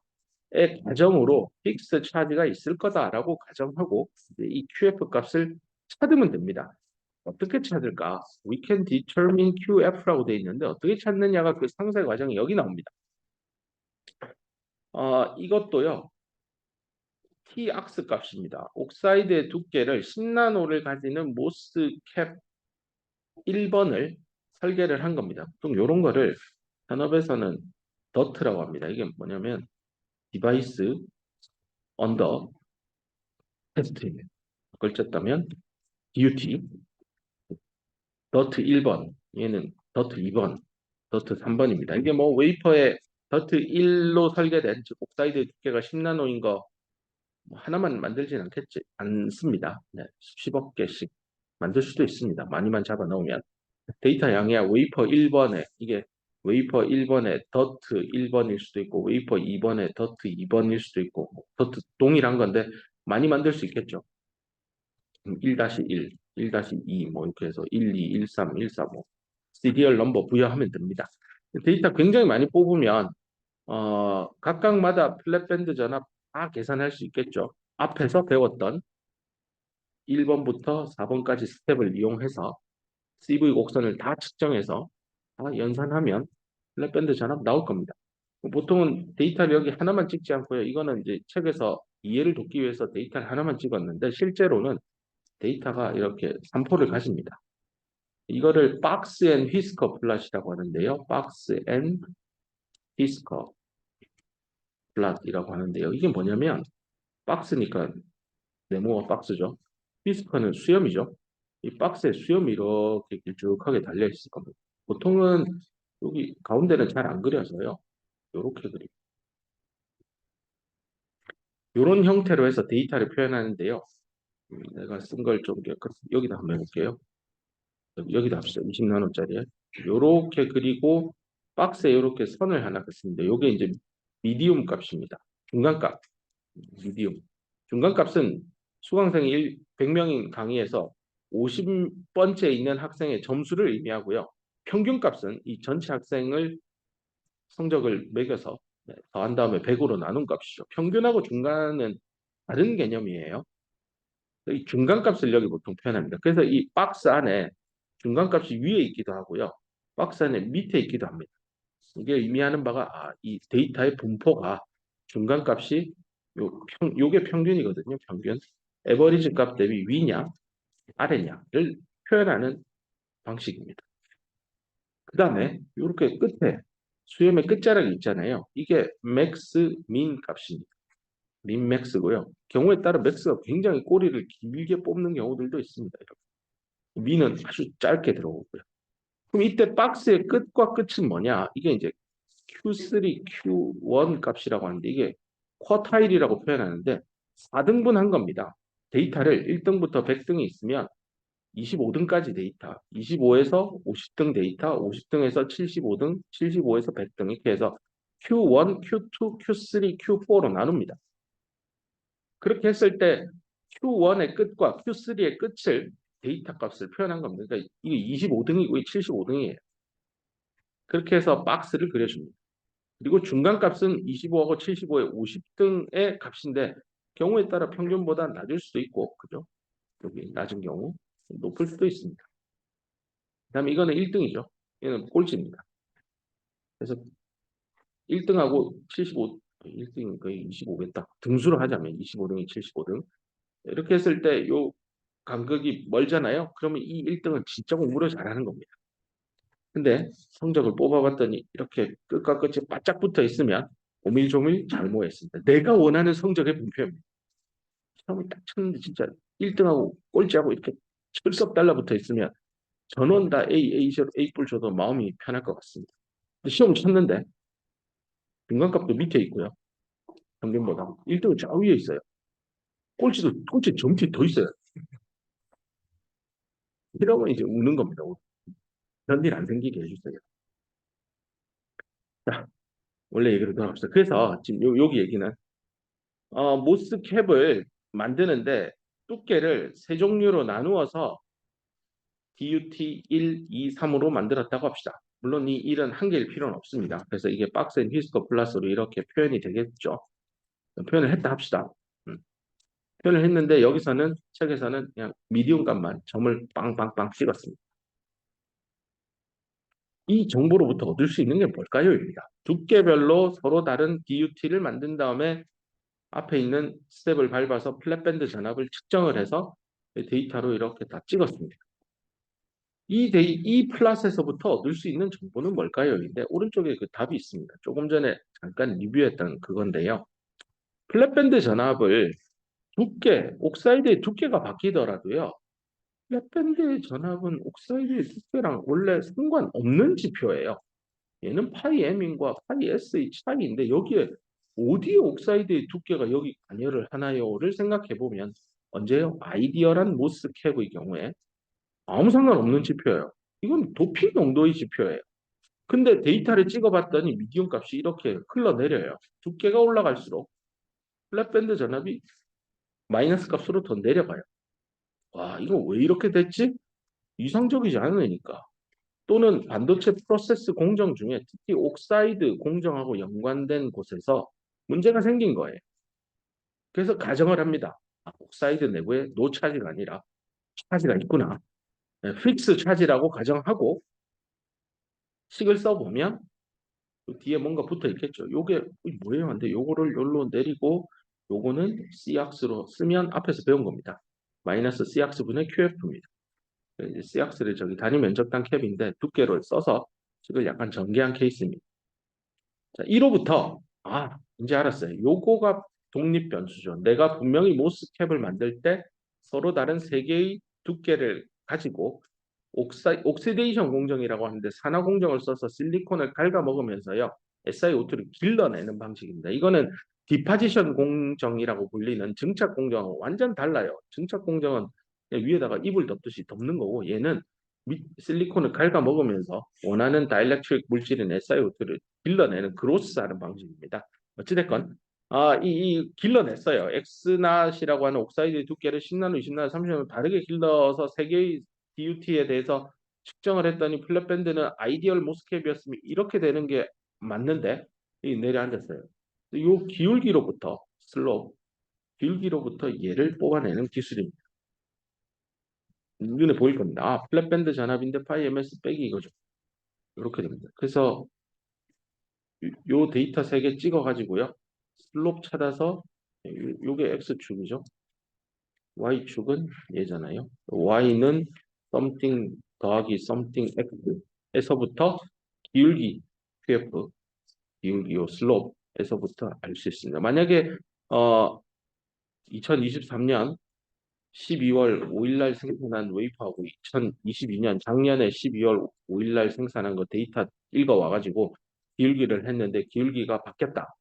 의 가정으로 픽스 차지가 있을 거다라고 가정하고 이 QF 값을 찾으면 됩니다. 어떻게 찾을까? We can determine QF라고 되어 있는데 어떻게 찾느냐가 그 상세 과정이 여기 나옵니다. 이것도요. T악스 값입니다. 옥사이드의 두께를 10나노를 가지는 모스 캡 1번을 설계를 한 겁니다. 보통 이런 거를 산업에서는 더트라고 합니다. 이게 뭐냐면 디바이스 언더 테스트입니다. 그걸 쳤다면 DUT 더트 1번, 얘는 더트 2번, 더트 3번입니다. 이게 뭐 웨이퍼에 더트 1로 설계된 즉 옥사이드 두께가 10나노인 거뭐 하나만 만들진 않습니다. 네, 수십억 개씩 만들 수도 있습니다. 많이만 잡아 넣으면. 데이터 양이야 웨이퍼 1번에 이게 웨이퍼 1번에 더트 1번일 수도 있고 웨이퍼 2번에 더트 2번일 수도 있고 더트 동일한 건데 많이 만들 수 있겠죠. 1-1, 1-2 뭐 이렇게 해서 1, 2, 1, 3, 1, 4 뭐 시리얼 넘버 부여하면 됩니다. 데이터 굉장히 많이 뽑으면 각각마다 플랫밴드 전압 다 계산할 수 있겠죠. 앞에서 배웠던 1번부터 4번까지 스텝을 이용해서 CV 곡선을 다 측정해서 다 연산하면 플랫밴드 전압 나올 겁니다. 보통은 데이터를 여기 하나만 찍지 않고요. 이거는 이제 책에서 이해를 돕기 위해서 데이터를 하나만 찍었는데 실제로는 데이터가 이렇게 3포를 가집니다. 이거를 박스 앤 휘스커 플랫이라고 하는데요. 박스 앤 휘스커 플랫이라고 하는데요. 이게 뭐냐면 박스니까 네모와 박스죠. 휘스커는 수염이죠. 이 박스에 수염이 이렇게 길쭉하게 달려 있을 겁니다. 보통은 여기 가운데는 잘 안 그려서요. 이렇게 그립니다. 이런 형태로 해서 데이터를 표현하는데요. 내가 쓴 걸 좀 여기다 한번 해볼게요. 여기다 합시다. 20나노짜리에. 이렇게 그리고 박스에 이렇게 선을 하나 긋습니다. 이게 이제 미디움 값입니다. 중간값. 미디움. 중간값은 수강생이 100명인 강의에서 50번째 있는 학생의 점수를 의미하고요. 평균값은 이 전체 학생을 성적을 매겨서 더한 다음에 100으로 나눈 값이죠. 평균하고 중간은 다른 개념이에요. 이 중간값을 여기 보통 표현합니다. 그래서 이 박스 안에 중간값이 위에 있기도 하고요. 박스 안에 밑에 있기도 합니다. 이게 의미하는 바가 이 데이터의 분포가 중간값이 요게 평균이거든요. 평균. 에버리지 값 대비 위냐 아래냐를 표현하는 방식입니다. 그 다음에 이렇게 끝에 수염의 끝자락이 있잖아요. 이게 맥스 민 값입니다. 민맥스고요. 경우에 따라 맥스가 굉장히 꼬리를 길게 뽑는 경우들도 있습니다. 이렇게. 민은 아주 짧게 들어오고요. 그럼 이때 박스의 끝과 끝은 뭐냐? 이게 이제 Q3, Q1 값이라고 하는데 이게 쿼타일이라고 표현하는데 4등분한 겁니다. 데이터를 1등부터 100등이 있으면 25등까지 데이터, 25에서 50등 데이터, 50등에서 75등, 75에서 100등 이렇게 해서 Q1, Q2, Q3, Q4로 나눕니다. 그렇게 했을 때 Q1의 끝과 Q3의 끝을 데이터 값을 표현한 겁니다. 그러니까 이게 25등이고 75등이에요. 그렇게 해서 박스를 그려줍니다. 그리고 중간 값은 25하고 75의 50등의 값인데 경우에 따라 평균보다 낮을 수도 있고, 그죠? 여기 낮은 경우 높을 수도 있습니다. 그다음에 이거는 1등이죠. 얘는 꼴찌입니다. 그래서 1등하고 75, 1등이 거의 25겠다. 등수를 하자면 25등이 75등. 이렇게 했을 때 요 간극이 멀잖아요. 그러면 이 1등은 진짜 공부를 잘하는 겁니다. 근데 성적을 뽑아봤더니 이렇게 끝과 끝이 바짝 붙어 있으면 오밀조밀 잘 모였습니다. 내가 원하는 성적의 분표입니다. 시험을 딱 쳤는데 진짜 1등하고 꼴찌하고 이렇게 철썩 달라붙어 있으면 전원 다 A뿔 줘도 마음이 편할 것 같습니다. 시험 쳤는데 중간값도 밑에 있고요. 평균보다 1등은 저 위에 있어요. 꼴찌 저 밑에 더 있어요. 이러면 이제 우는 겁니다. 그런 일 안 생기게 해주세요. 자, 원래 얘기로 돌아갑시다. 그래서 지금 여기 얘기는 모스캡을 만드는데 두께를 세 종류로 나누어서 DUT 1, 2, 3으로 만들었다고 합시다. 물론 이 1은 한 개일 필요는 없습니다. 그래서 이게 박스앤 히스토 플러스로 이렇게 표현이 되겠죠. 표현을 했다 합시다. 표현을 했는데 여기서는 책에서는 그냥 미디움 값만 점을 빵빵빵 찍었습니다. 이 정보로부터 얻을 수 있는 게 뭘까요? 입니다. 두께별로 서로 다른 DUT를 만든 다음에 앞에 있는 스텝을 밟아서 플랫밴드 전압을 측정을 해서 데이터로 이렇게 다 찍었습니다. 이 플랫에서부터 얻을 수 있는 정보는 뭘까요? 인데 오른쪽에 그 답이 있습니다. 조금 전에 잠깐 리뷰했던 그건데요. 플랫밴드 전압을 옥사이드의 두께가 바뀌더라도요. 플랫밴드의 전압은 옥사이드의 두께랑 원래 상관없는 지표예요. 얘는 파이 M인과 파이 S의 차이인데 여기에 어디에 옥사이드의 두께가 여기 관여를 하나요를 생각해 보면 언제요? 아이디얼한 모스캡의 경우에 아무 상관없는 지표예요. 이건 도피 농도의 지표예요. 근데 데이터를 찍어봤더니 미디움 값이 이렇게 흘러내려요. 두께가 올라갈수록 플랫밴드 전압이 마이너스 값으로 더 내려가요. 와, 이거 왜 이렇게 됐지? 이상적이지 않으니까. 또는 반도체 프로세스 공정 중에 특히 옥사이드 공정하고 연관된 곳에서 문제가 생긴 거예요. 그래서 가정을 합니다. 옥사이드 내부에 노 차지가 아니라 차지가 있구나. 픽스 차지라고 가정하고 식을 써보면 그 뒤에 뭔가 붙어 있겠죠. 요게 뭐예요? 근데 요거를 여기로 내리고 요거는 C악스로 쓰면 앞에서 배운 겁니다. 마이너스 C악스분의 QF입니다. C악스를 저기 단위 면적당 캡인데 두께로 써서 식을 약간 전개한 케이스입니다. 자, 1호부터 이제 알았어요. 요거가 독립 변수죠. 내가 분명히 모스캡을 만들 때 서로 다른 세 개의 두께를 가지고 옥시데이션 공정이라고 하는데 산화 공정을 써서 실리콘을 갉아 먹으면서요. SiO2를 길러내는 방식입니다. 이거는 디파지션 공정이라고 불리는 증착 공정하고 완전 달라요. 증착 공정은 그냥 위에다가 이불 덮듯이 덮는 거고 얘는 실리콘을 갉아 먹으면서 원하는 다이렉트릭 물질인 SiO2를 길러내는 그로스하는 방식입니다. 어찌됐건 이 길러냈어요. X낫이라고 하는 옥사이드 두께를 10나노, 20나노, 30나노 다르게 길러서 세 개의 DUT에 대해서 측정을 했더니 플랫밴드는 아이디얼 모스캡이었으면 이렇게 되는 게 맞는데 이 내려앉았어요. 이 기울기로부터 슬롭, 기울기로부터 얘를 뽑아내는 기술입니다. 눈에 보일 겁니다. 플랫밴드 전압인데 파이 ms 빼기 이거죠. 이렇게 됩니다. 그래서 요 데이터 3개 찍어가지고요. 슬롭 찾아서 요게 X축이죠. Y축은 얘잖아요. Y는 something 더하기 something X에서부터 기울기 QF, 기울기 요 슬롭에서부터 알 수 있습니다. 만약에 어, 2023년 12월 5일 날 생산한 웨이퍼하고 2022년 작년에 12월 5일 날 생산한 거 데이터 읽어와가지고 기울기를 했는데 기울기가 바뀌었다.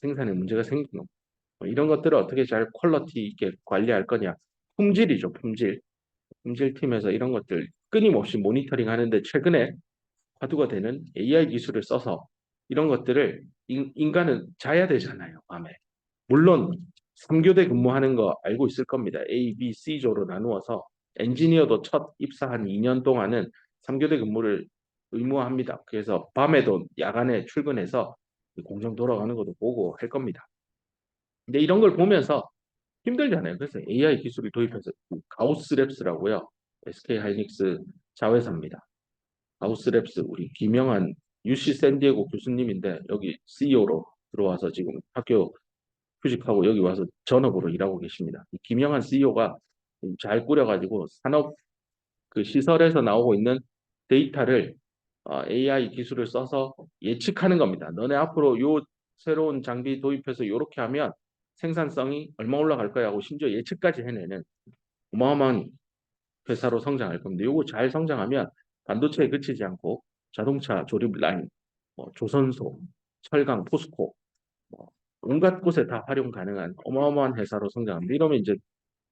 생산에 문제가 생긴 거. 이런 것들을 어떻게 잘 퀄리티 있게 관리할 거냐. 품질이죠, 품질. 품질팀에서 이런 것들 끊임없이 모니터링 하는데 최근에 화두가 되는 AI 기술을 써서 이런 것들을 인간은 자야 되잖아요, 밤에. 물론 3교대 근무하는 거 알고 있을 겁니다. A, B, C조로 나누어서 엔지니어도 첫 입사한 2년 동안은 3교대 근무를 의무화합니다. 그래서 밤에도 야간에 출근해서 공장 돌아가는 것도 보고 할 겁니다. 근데 이런 걸 보면서 힘들잖아요. 그래서 AI 기술을 도입해서 가우스랩스라고요. SK 하이닉스 자회사입니다. 가우스랩스 우리 김영한 UC 샌디에고 교수님인데 여기 CEO로 들어와서 지금 학교 휴직하고 여기 와서 전업으로 일하고 계십니다. 이 김영한 CEO가 잘 꾸려가지고 산업 그 시설에서 나오고 있는 데이터를 AI 기술을 써서 예측하는 겁니다. 너네 앞으로 요 새로운 장비 도입해서 이렇게 하면 생산성이 얼마 올라갈 거야 하고 심지어 예측까지 해내는 어마어마한 회사로 성장할 겁니다. 요거 잘 성장하면 반도체에 그치지 않고 자동차 조립 라인, 뭐 조선소, 철강, 포스코 뭐 온갖 곳에 다 활용 가능한 어마어마한 회사로 성장합니다. 이러면 이제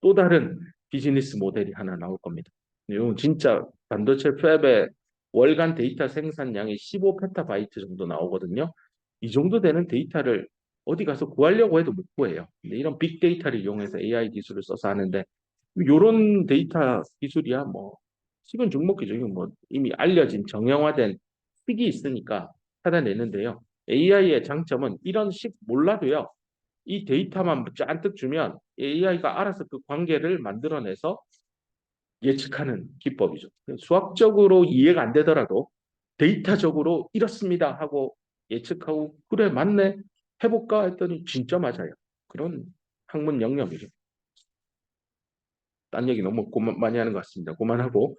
또 다른 비즈니스 모델이 하나 나올 겁니다. 이건 진짜 반도체 팹의 월간 데이터 생산량이 15페타바이트 정도 나오거든요. 이 정도 되는 데이터를 어디 가서 구하려고 해도 못 구해요. 근데 이런 빅데이터를 이용해서 AI 기술을 써서 하는데 이런 데이터 기술이야 뭐 식은 죽 먹기죠. 이건 뭐 이미 알려진 정형화된 식이 있으니까 찾아내는데요. AI의 장점은 이런 식 몰라도요. 이 데이터만 잔뜩 주면 AI가 알아서 그 관계를 만들어내서 예측하는 기법이죠. 수학적으로 이해가 안 되더라도 데이터적으로 이렇습니다 하고 예측하고 그래 맞네 해볼까 했더니 진짜 맞아요. 그런 학문 영역이죠. 딴 얘기 너무 많이 하는 것 같습니다. 그만하고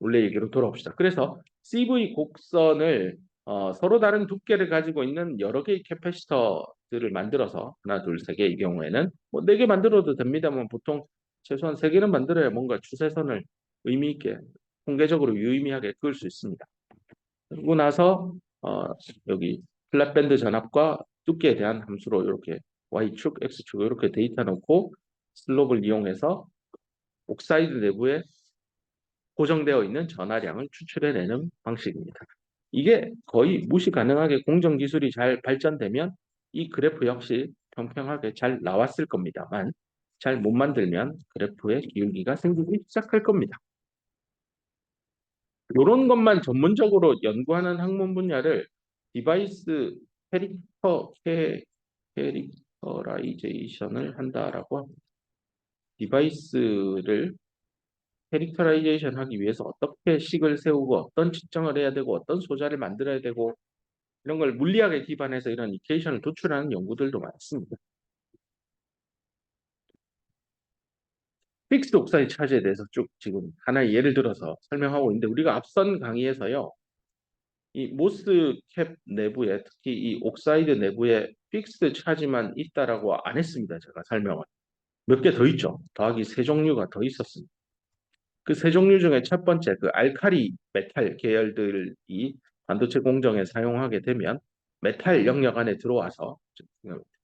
원래 얘기로 돌아옵시다. 그래서 CV 곡선을 서로 다른 두께를 가지고 있는 여러 개의 캐패시터들을 만들어서 하나, 둘, 세 개의 경우에는 뭐 네 개 만들어도 됩니다만 보통 최소한 세 개는 만들어야 뭔가 추세선을 의미 있게 통계적으로 유의미하게 그을 수 있습니다. 그리고 나서 여기 플랫밴드 전압과 두께에 대한 함수로 이렇게 Y축, X축 이렇게 데이터 넣고 슬롭을 이용해서 옥사이드 내부에 고정되어 있는 전하량을 추출해내는 방식입니다. 이게 거의 무시 가능하게 공정 기술이 잘 발전되면 이 그래프 역시 평평하게 잘 나왔을 겁니다만 잘 못 만들면 그래프에 기울기가 생기기 시작할 겁니다. 이런 것만 전문적으로 연구하는 학문 분야를 디바이스 캐릭터라이제이션을 한다라고 합니다. 디바이스를 캐릭터라이제이션 하기 위해서 어떻게 식을 세우고 어떤 측정을 해야 되고 어떤 소자를 만들어야 되고 이런 걸 물리학에 기반해서 이런 이케이션을 도출하는 연구들도 많습니다. 픽스드 옥사이드 차지에 대해서 쭉 지금 하나의 예를 들어서 설명하고 있는데 우리가 앞선 강의에서요. 이 모스 캡 내부에 특히 이 옥사이드 내부에 픽스드 차지만 있다라고 안 했습니다. 제가 설명을. 몇 개 더 있죠. 더하기 세 종류가 더 있었습니다. 그 세 종류 중에 첫 번째 그 알카리 메탈 계열들이 반도체 공정에 사용하게 되면 메탈 영역 안에 들어와서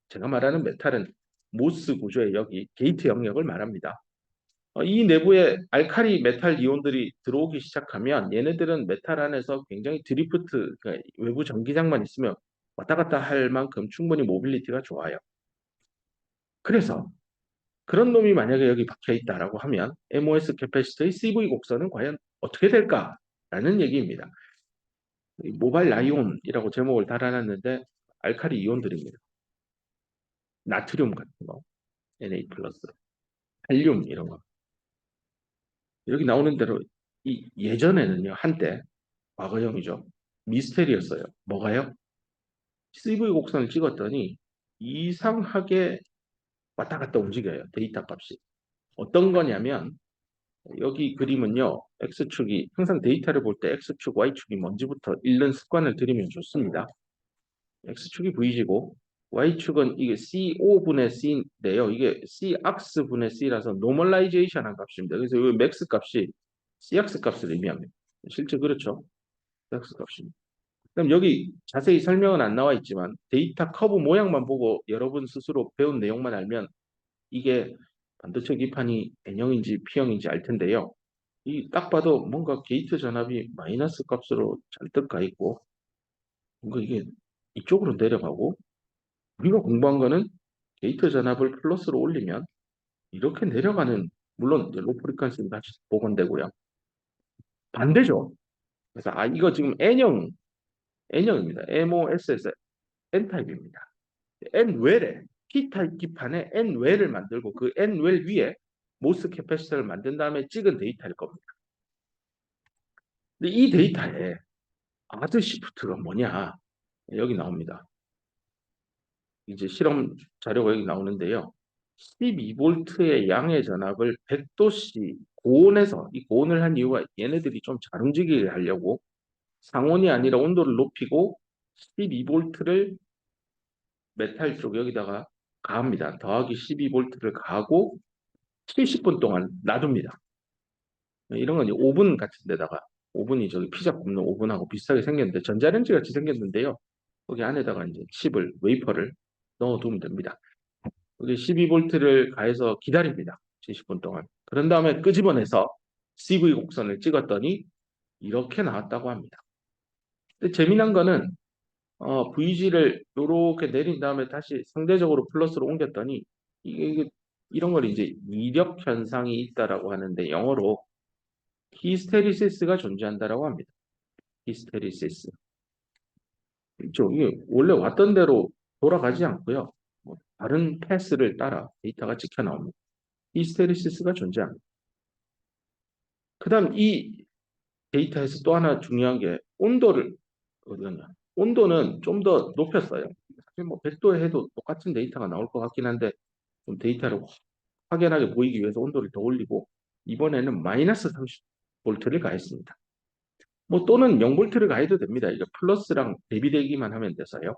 제가 말하는 메탈은 모스 구조의 여기 게이트 영역을 말합니다. 이 내부에 알카리 메탈 이온들이 들어오기 시작하면 얘네들은 메탈 안에서 굉장히 드리프트 그러니까 외부 전기장만 있으면 왔다 갔다 할 만큼 충분히 모빌리티가 좋아요. 그래서 그런 놈이 만약에 여기 박혀 있다라고 하면 MOS 캐패시터의 CV 곡선은 과연 어떻게 될까라는 얘기입니다. 모바일 아이온이라고 제목을 달아놨는데 알칼리 이온들입니다. 나트륨 같은 거, Na+, 칼륨 이런 거. 여기 나오는 대로 이 예전에는요 한때 과거형이죠 미스테리였어요. 뭐가요? CV 곡선을 찍었더니 이상하게 왔다 갔다 움직여요 데이터 값이. 어떤 거냐면 여기 그림은요. X축이 항상 데이터를 볼 때 X축, Y축이 뭔지부터 읽는 습관을 들이면 좋습니다. X축이 V지고 Y축은 이게 CO 분의 C인데요. 이게 Cx 분의 C라서 노멀라이제이션한 값입니다. 그래서 이 맥스 값이 Cx 값을 의미합니다. 실제 그렇죠. Cx 값입니다. 그럼 여기 자세히 설명은 안 나와 있지만 데이터 커브 모양만 보고 여러분 스스로 배운 내용만 알면 이게 반도체 기판이 N형인지 P형인지 알 텐데요. 이 딱 봐도 뭔가 게이트 전압이 마이너스 값으로 잔뜩 가 있고 뭔가 이게 이쪽으로 내려가고 우리가 공부한 거는 게이트 전압을 플러스로 올리면 이렇게 내려가는 물론 이제 로 프리퀀시는 다시 복원되고요. 반대죠. 그래서 이거 지금 N형입니다. MOSS N타입입니다. N웰에 P타입 기판에 N웰을 만들고 그 N웰 위에 모스 캐패시터를 만든 다음에 찍은 데이터일 겁니다. 근데 이 데이터에 아드 시프트가 뭐냐? 여기 나옵니다. 이제 실험 자료가 여기 나오는데요. 12V의 양의 전압을 100도씨 고온에서 이 고온을 한 이유가 얘네들이 좀 잘 움직이게 하려고 상온이 아니라 온도를 높이고 12V를 메탈 쪽 여기다가 가합니다. 더하기 12V를 가하고 70분 동안 놔둡니다. 이런 건 이제 오븐 같은 데다가 오븐이 저기 피자 굽는 오븐하고 비슷하게 생겼는데 전자레인지 같이 생겼는데요. 거기 안에다가 이제 칩을 웨이퍼를 넣어두면 됩니다. 여기 12V를 가해서 기다립니다. 70분 동안. 그런 다음에 끄집어내서 CV 곡선을 찍었더니 이렇게 나왔다고 합니다. 근데 재미난 거는 VG를 이렇게 내린 다음에 다시 상대적으로 플러스로 옮겼더니 이런 걸 이제 이력 현상이 있다라고 하는데 영어로 히스테리시스가 존재한다라고 합니다. 히스테리시스. 그렇죠. 이게 원래 왔던 대로 돌아가지 않고요. 뭐 다른 패스를 따라 데이터가 찍혀 나옵니다. 히스테리시스가 존재합니다. 그다음 이 데이터에서 또 하나 중요한 게 온도를 어디 갔냐? 온도는 좀 더 높였어요. 사실 뭐 100도에 해도 똑같은 데이터가 나올 것 같긴 한데 좀 데이터를 확연하게 보이기 위해서 온도를 더 올리고 이번에는 마이너스 30V를 가했습니다. 뭐 또는 0V를 가해도 됩니다. 이게 플러스랑 대비되기만 하면 돼서요.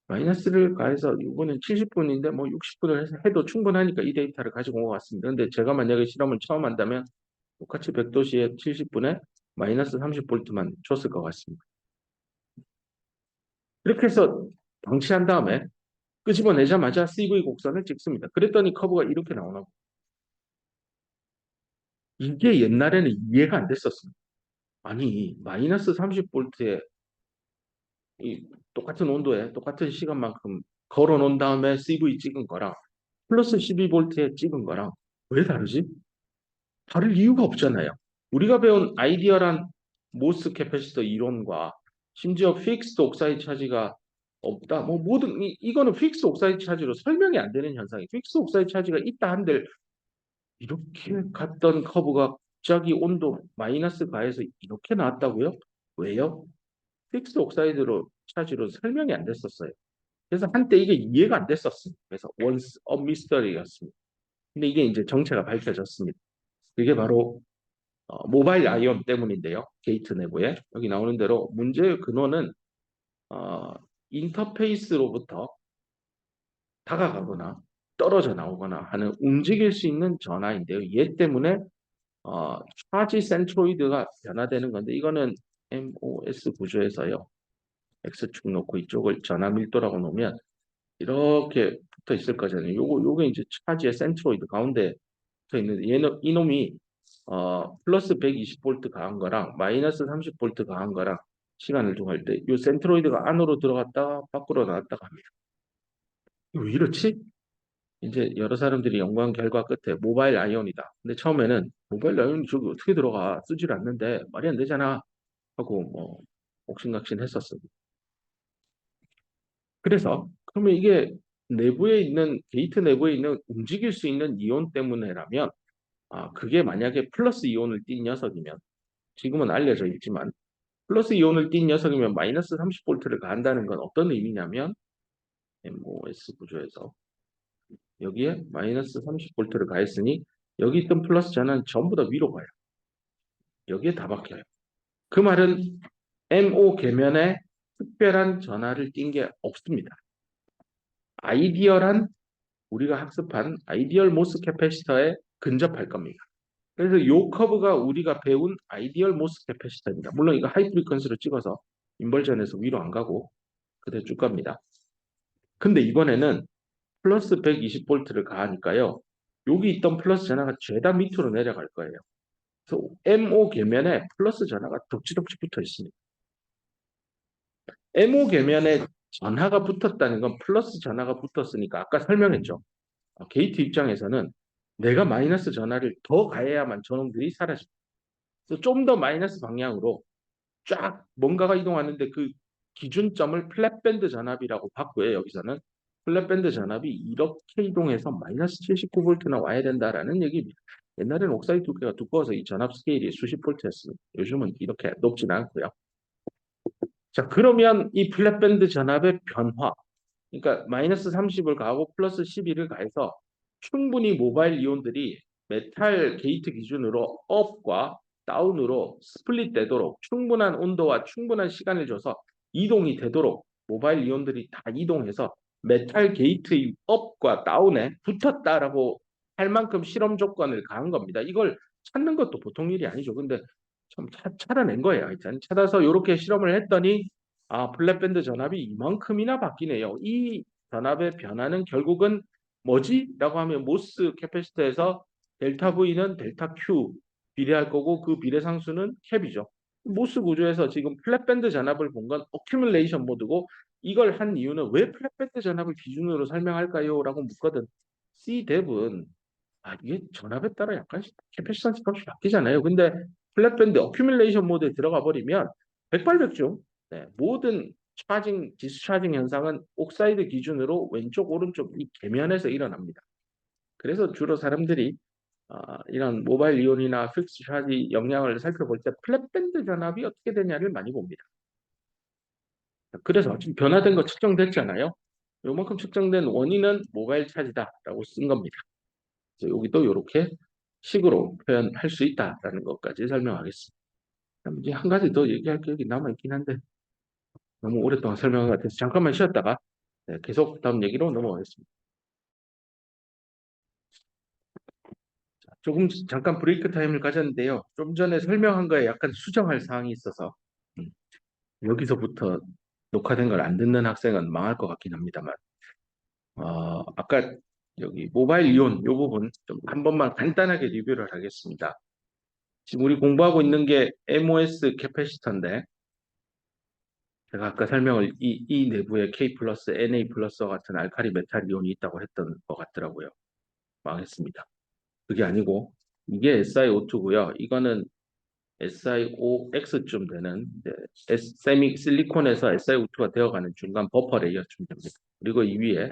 마이너스를 가해서 이거는 70분인데 뭐 60분을 해도 충분하니까 이 데이터를 가지고 온 것 같습니다. 근데 제가 만약에 실험을 처음 한다면 똑같이 100도씨에 70분에 마이너스 30V만 줬을 것 같습니다. 이렇게 해서 방치한 다음에 끄집어내자마자 CV 곡선을 찍습니다. 그랬더니 커브가 이렇게 나오나 이게 옛날에는 이해가 안 됐었습니다. 아니 마이너스 30V에 이 똑같은 온도에 똑같은 시간만큼 걸어 놓은 다음에 CV 찍은 거랑 플러스 12V에 찍은 거랑 왜 다르지? 다를 이유가 없잖아요. 우리가 배운 아이디어란 모스 캐패시터 이론과 심지어 픽스드 옥사이드 차지가 없다. 뭐 모든 이거는 픽스드 옥사이드 차지로 설명이 안 되는 현상이 픽스드 옥사이드 차지가 있다 한들 이렇게 갔던 커브가 갑자기 온도 마이너스 가해서 이렇게 나왔다고요? 왜요? 픽스드 옥사이드로 차지로 설명이 안 됐었어요. 그래서 한때 이게 이해가 안 됐었습니다. 그래서 once a mystery였습니다. 근데 이게 이제 정체가 밝혀졌습니다. 그게 바로 모바일 아이온 때문인데요. 게이트 내부에 여기 나오는 대로 문제의 근원은 어, 인터페이스로부터 다가가거나 떨어져 나오거나 하는 움직일 수 있는 전화인데요. 얘 때문에 차지 센트로이드가 변화되는 건데 이거는 MOS 구조에서요. X축 놓고 이쪽을 전화 밀도라고 놓으면 이렇게 붙어 있을 거잖아요. 요게 이제 차지의 센트로이드 가운데 붙어 있는데 얘는 이놈이 플러스 120V 가한 거랑 마이너스 30V 가한 거랑 시간을 동할 때 이 센트로이드가 안으로 들어갔다가 밖으로 나왔다가 합니다. 왜 이렇지? 이제 여러 사람들이 연구한 결과 끝에 모바일 아이온이다. 근데 처음에는 모바일 아이온이 저기 어떻게 들어가 쓰질 않는데 말이 안 되잖아 하고 뭐 옥신각신 했었어요. 그래서 그러면 이게 내부에 있는 게이트 내부에 있는 움직일 수 있는 이온 때문에라면 그게 만약에 플러스 이온을 띈 녀석이면 지금은 알려져 있지만 플러스 이온을 띈 녀석이면 마이너스 30V를 가한다는 건 어떤 의미냐면 MOS 구조에서 여기에 마이너스 30V를 가했으니 여기 있던 플러스 전환 전부 다 위로 가요. 여기에 다 박혀요. 그 말은 MO 계면에 특별한 전하를 띈 게 없습니다. 아이디얼한 우리가 학습한 아이디얼 모스 캐패시터에 근접할 겁니다. 그래서 요 커브가 우리가 배운 아이디얼 모스 캐패시터입니다. 물론 이거 하이 프리퀀시로 찍어서 인버전에서 위로 안 가고 그대로 쭉 갑니다. 근데 이번에는 플러스 120V를 가하니까요. 여기 있던 플러스 전하가 죄다 밑으로 내려갈 거예요. 그래서 MO 계면에 플러스 전하가 덕지덕지 붙어 있습니다. MO 계면에 전하가 붙었다는 건 플러스 전하가 붙었으니까 아까 설명했죠. 게이트 입장에서는 내가 마이너스 전하를 더 가해야만 저놈들이 사라집니다. 그래서 좀 더 마이너스 방향으로 쫙 뭔가가 이동하는데 그 기준점을 플랫밴드 전압이라고 봤고요. 여기서는 플랫밴드 전압이 이렇게 이동해서 마이너스 79V나 와야 된다라는 얘기입니다. 옛날에는 옥사이드 두께가 두꺼워서 이 전압 스케일이 수십 볼트였습니다. 요즘은 이렇게 높지는 않고요. 자, 그러면 이 플랫밴드 전압의 변화, 그러니까 마이너스 30을 가하고 플러스 12를 가해서 충분히 모바일 이온들이 메탈 게이트 기준으로 업과 다운으로 스플릿 되도록 충분한 온도와 충분한 시간을 줘서 이동이 되도록 모바일 이온들이 다 이동해서 메탈 게이트의 업과 다운에 붙었다라고 할 만큼 실험 조건을 가한 겁니다. 이걸 찾는 것도 보통 일이 아니죠. 근데 참 찾아낸 거예요. 하여튼 찾아서 이렇게 실험을 했더니 플랫밴드 전압이 이만큼이나 바뀌네요. 이 전압의 변화는 결국은 뭐지? 라고 하면 모스 캐패시터에서 델타 V는 델타 Q 비례할 거고 그 비례 상수는 캡이죠. 모스 구조에서 지금 플랫밴드 전압을 본 건 어큐뮬레이션 모드고 이걸 한 이유는 왜 플랫밴드 전압을 기준으로 설명할까요? 라고 묻거든. Cdev은 이게 전압에 따라 약간씩 캐패시턴스 값이 바뀌잖아요. 근데 플랫밴드 어큐뮬레이션 모드에 들어가 버리면 백발백중 모든 차징, 디스차징 현상은 옥사이드 기준으로 왼쪽, 오른쪽 이 계면에서 일어납니다. 그래서 주로 사람들이 이런 모바일 이온이나 픽스 차지 영향을 살펴볼 때 플랫밴드 전압이 어떻게 되냐를 많이 봅니다. 그래서 지금 변화된 거 측정됐잖아요. 요만큼 측정된 원인은 모바일 차지다라고 쓴 겁니다. 여기도 이렇게 식으로 표현할 수 있다라는 것까지 설명하겠습니다. 이제 한 가지 더 얘기할 게 여기 남아있긴 한데 너무 오랫동안 설명한 것 같아서 잠깐만 쉬었다가 계속 다음 얘기로 넘어가겠습니다. 조금 잠깐 브레이크 타임을 가졌는데요. 좀 전에 설명한 거에 약간 수정할 사항이 있어서 여기서부터 녹화된 걸 안 듣는 학생은 망할 것 같긴 합니다만 아까 여기 모바일 이온 이 부분 좀 한 번만 간단하게 리뷰를 하겠습니다. 지금 우리 공부하고 있는 게 MOS 캐패시터인데 제가 아까 설명을 이 내부에 K 플러스, Na 플러스와 같은 알카리 메탈 이온이 있다고 했던 것 같더라고요. 망했습니다. 그게 아니고 이게 SiO2고요. 이거는 SiOX쯤 되는 세미 실리콘에서 SiO2가 되어가는 중간 버퍼 레이어쯤 됩니다. 그리고 이 위에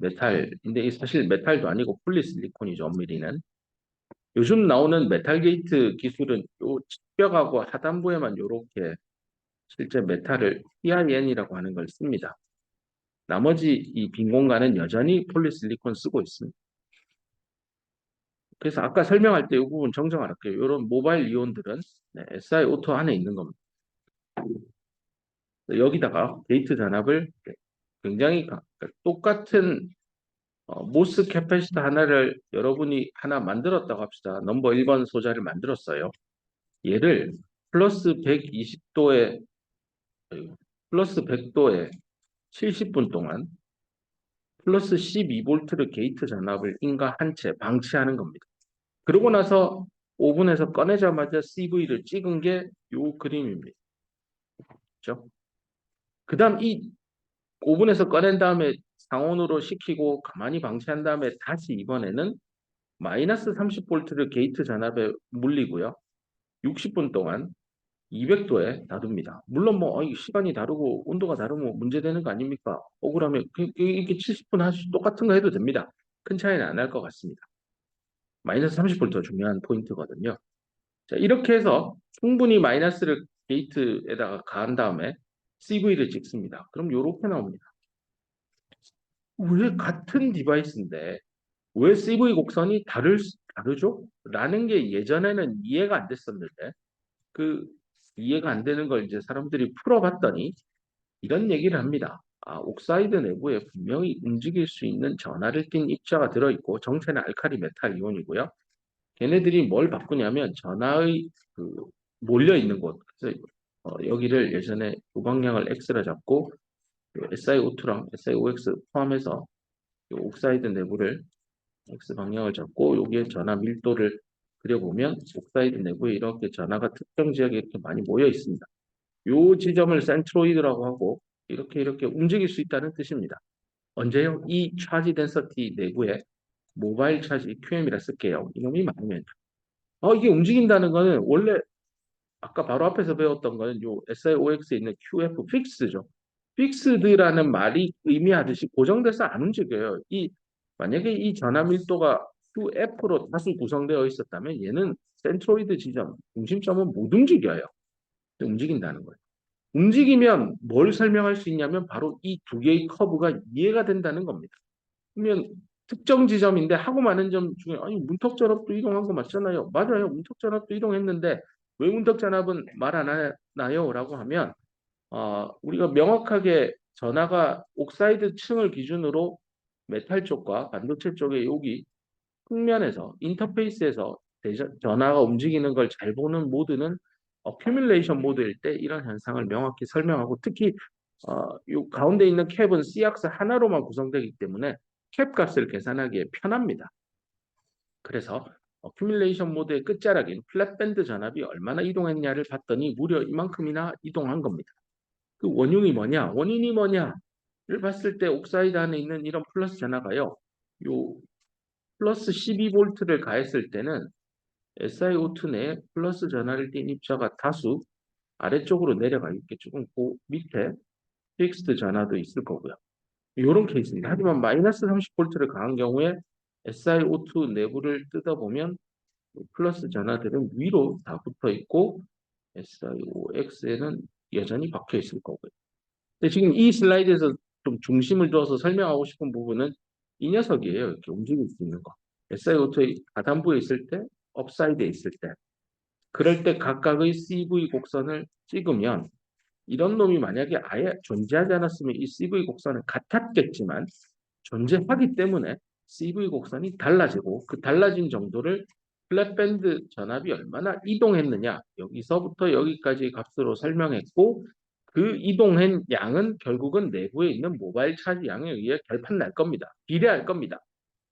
메탈인데 사실 메탈도 아니고 폴리실리콘이죠. 엄밀히는. 요즘 나오는 메탈 게이트 기술은 요 측벽하고 하단부에만 이렇게 실제 메탈을 PIN이라고 하는 걸 씁니다. 나머지 이 빈 공간은 여전히 폴리실리콘 쓰고 있습니다. 그래서 아까 설명할 때 이 부분 정정할게요. 이런 모바일 이온들은 SiO2 안에 있는 겁니다. 여기다가 게이트 전압을 굉장히 똑같은 모스 캐패시터 하나를 여러분이 하나 만들었다고 합시다. 넘버 1번 소자를 만들었어요. 얘를 플러스 120도에 플러스 100도에 70분 동안 플러스 12V를 게이트 전압을 인가한 채 방치하는 겁니다. 그러고 나서 오븐에서 꺼내자마자 CV를 찍은 게 이 그림입니다. 그렇죠? 그 다음 이 오븐에서 꺼낸 다음에 상온으로 식히고 가만히 방치한 다음에 다시 이번에는 마이너스 30V를 게이트 전압에 물리고요. 60분 동안 200도에 놔둡니다. 물론 뭐 시간이 다르고 온도가 다르면 문제되는 거 아닙니까? 억울하면 이렇게 70분 똑같은 거 해도 됩니다. 큰 차이는 안 날 것 같습니다. 마이너스 30V 중요한 포인트거든요. 자, 이렇게 해서 충분히 마이너스를 게이트에다가 가한 다음에 CV를 찍습니다. 그럼 이렇게 나옵니다. 왜 같은 디바이스인데 왜 CV 곡선이 다르죠? 라는 게 예전에는 이해가 안 됐었는데 그 이해가 안 되는 걸 이제 사람들이 풀어봤더니 이런 얘기를 합니다. 옥사이드 내부에 분명히 움직일 수 있는 전하를 띤 입자가 들어있고 정체는 알칼리 메탈 이온이고요. 걔네들이 뭘 바꾸냐면 전하의 그 몰려 있는 곳. 그래서 여기를 예전에 우방량을 X라 잡고 SiO2랑 SiOX 포함해서 이 옥사이드 내부를 X 방향을 잡고 여기에 전하 밀도를 그려보면 옥사이드 내부에 이렇게 전하가 특정 지역에 이렇게 많이 모여 있습니다. 이 지점을 센트로이드라고 하고 이렇게 움직일 수 있다는 뜻입니다. 언제요? 이 차지 덴서티 내부에 모바일 차지 QM이라 쓸게요. 이놈이 많으면 이게 움직인다는 거는 원래 아까 바로 앞에서 배웠던 거는 요 SiOX에 있는 QF 픽스죠. 픽스드라는 말이 의미하듯이 고정돼서 안 움직여요. 만약에 이 전압 밀도가 QF로 다수 구성되어 있었다면 얘는 센트로이드 지점, 중심점은 못 움직여요. 움직인다는 거예요. 움직이면 뭘 설명할 수 있냐면 바로 이 두 개의 커브가 이해가 된다는 겁니다. 그러면 특정 지점인데 하고 많은 점 중에 아니 문턱 전압도 이동한 거 맞잖아요. 맞아요. 문턱 전압도 이동했는데 왜 문턱 전압은 말 안 하나요? 라고 하면 우리가 명확하게 전하가 옥사이드 층을 기준으로 메탈 쪽과 반도체 쪽의 여기 측면에서 인터페이스에서 전하가 움직이는 걸 잘 보는 모드는 어큐뮬레이션 모드일 때 이런 현상을 명확히 설명하고 특히 이 가운데 있는 캡은 C악스 하나로만 구성되기 때문에 캡 값을 계산하기에 편합니다. 그래서 어큐뮬레이션 모드의 끝자락인 플랫밴드 전압이 얼마나 이동했냐를 봤더니 무려 이만큼이나 이동한 겁니다. 그 원흉이 뭐냐? 원인이 뭐냐를 봤을 때 옥사이드 안에 있는 이런 플러스 전하가요. 요 플러스 12V를 가했을 때는 SiO2 내에 플러스 전하를 띤 입자가 다수 아래쪽으로 내려가 있겠죠. 그 밑에 픽스드 전하도 있을 거고요. 이런 케이스입니다. 하지만 마이너스 30V를 가한 경우에 SiO2 내부를 뜯어보면 플러스 전하들은 위로 다 붙어 있고 SiOX에는 여전히 박혀 있을 거고요. 근데 지금 이 슬라이드에서 좀 중심을 두어서 설명하고 싶은 부분은 이 녀석이에요. 이렇게 움직일 수 있는 거. SiO2의 하단부에 있을 때, 업사이드에 있을 때. 그럴 때 각각의 CV 곡선을 찍으면 이런 놈이 만약에 아예 존재하지 않았으면 이 CV 곡선은 같았겠지만 존재하기 때문에 CV 곡선이 달라지고 그 달라진 정도를 플랫밴드 전압이 얼마나 이동했느냐 여기서부터 여기까지 값으로 설명했고 그 이동한 양은 결국은 내부에 있는 모바일 차지 양에 의해 결판 날 겁니다. 비례할 겁니다.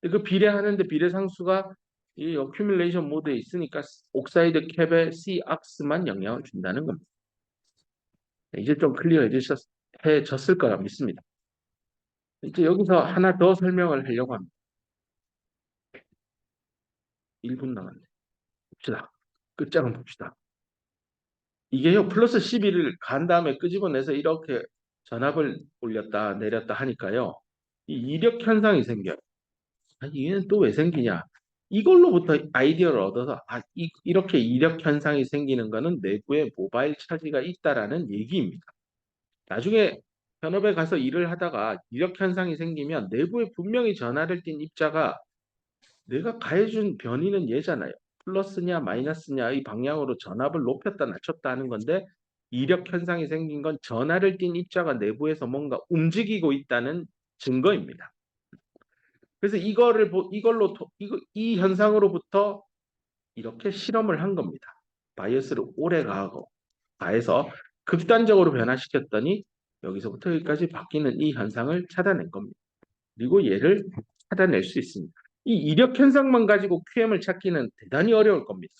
그 비례하는데 비례상수가 이 어큐뮬레이션 모드에 있으니까 옥사이드 캡의 C악스만 영향을 준다는 겁니다. 이제 좀 클리어해졌을 거라 믿습니다. 이제 여기서 하나 더 설명을 하려고 합니다. 1분 남았네. 봅시다. 끝장은 봅시다. 이게요, 플러스 12를 간 다음에 끄집어내서 이렇게 전압을 올렸다 내렸다 하니까요. 이 이력 현상이 생겨요. 아니, 얘는 또 왜 생기냐? 이걸로부터 아이디어를 얻어서 이렇게 이력 현상이 생기는 거는 내부에 모바일 차지가 있다라는 얘기입니다. 나중에 현업에 가서 일을 하다가 이력 현상이 생기면 내부에 분명히 전하를 띤 입자가 내가 가해준 변이는 얘잖아요. 플러스냐 마이너스냐의 방향으로 전압을 높였다 낮췄다 하는 건데 이력 현상이 생긴 건 전하를 띤 입자가 내부에서 뭔가 움직이고 있다는 증거입니다. 그래서 이 현상으로부터 이렇게 실험을 한 겁니다. 바이어스를 오래 가해서 극단적으로 변화시켰더니 여기서부터 여기까지 바뀌는 이 현상을 찾아낸 겁니다. 그리고 얘를 찾아낼 수 있습니다. 이 이력 현상만 가지고 QM을 찾기는 대단히 어려울 겁니다.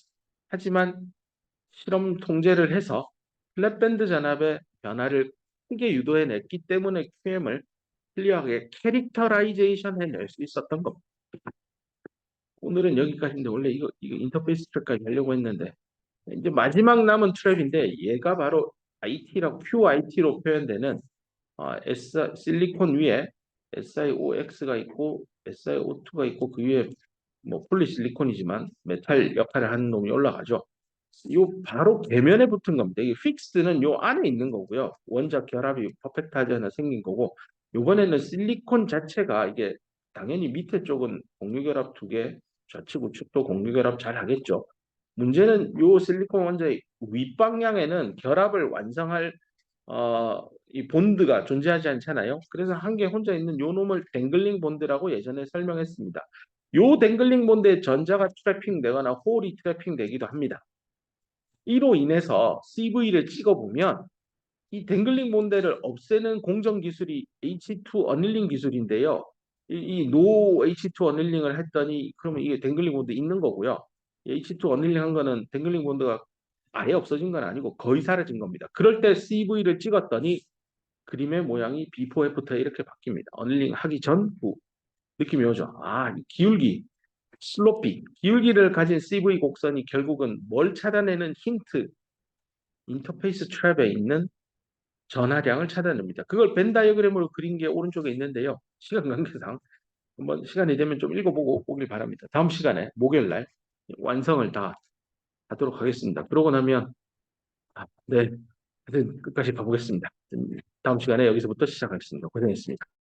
하지만 실험 통제를 해서 플랫밴드 전압의 변화를 크게 유도해냈기 때문에 QM을 클리어하게 캐릭터라이제이션 해낼 수 있었던 겁니다. 오늘은 여기까지인데 원래 이거 인터페이스 트랩까지 하려고 했는데 이제 마지막 남은 트랩인데 얘가 바로 QIT로 표현되는 실리콘 위에 SiOX가 있고 SiO2가 있고 그 위에 뭐 폴리실리콘이지만 메탈 역할을 하는 놈이 올라가죠. 요 바로 계면에 붙은 겁니다. 이 픽스는 요 안에 있는 거고요. 원자 결합이 퍼펙트하지 않아 생긴 거고 요번에는 실리콘 자체가 이게 당연히 밑에 쪽은 공유결합 2개, 좌측 우측도 공유결합 잘 하겠죠. 문제는 요 실리콘 원자의 윗방향에는 결합을 완성할 이 본드가 존재하지 않잖아요. 그래서 한 개 혼자 있는 요 놈을 댕글링 본드라고 예전에 설명했습니다. 요 댕글링 본드에 전자가 트래핑 되거나 홀이 트래핑 되기도 합니다. 이로 인해서 CV를 찍어보면 이 댕글링 본드를 없애는 공정 기술이 H2 어닐링 기술인데요. 노 H2 어닐링을 했더니 그러면 이게 댕글링 본드 있는 거고요. H2 어닐링 한 거는 댕글링 본드가 아예 없어진 건 아니고 거의 사라진 겁니다. 그럴 때 CV를 찍었더니 그림의 모양이 비포 애프터 이렇게 바뀝니다. 어닐링 하기 전, 후. 느낌이 오죠. 이 기울기, 슬로피, 기울기를 가진 CV 곡선이 결국은 뭘 찾아내는 힌트, 인터페이스 트랩에 있는 전하량을 찾아냅니다. 그걸 벤 다이어그램으로 그린 게 오른쪽에 있는데요. 시간 관계상 한번 시간이 되면 좀 읽어보고 오길 바랍니다. 다음 시간에 목요일 날 완성을 다 하도록 하겠습니다. 그러고 나면 네, 하여튼 끝까지 가보겠습니다. 다음 시간에 여기서부터 시작하겠습니다. 고생했습니다.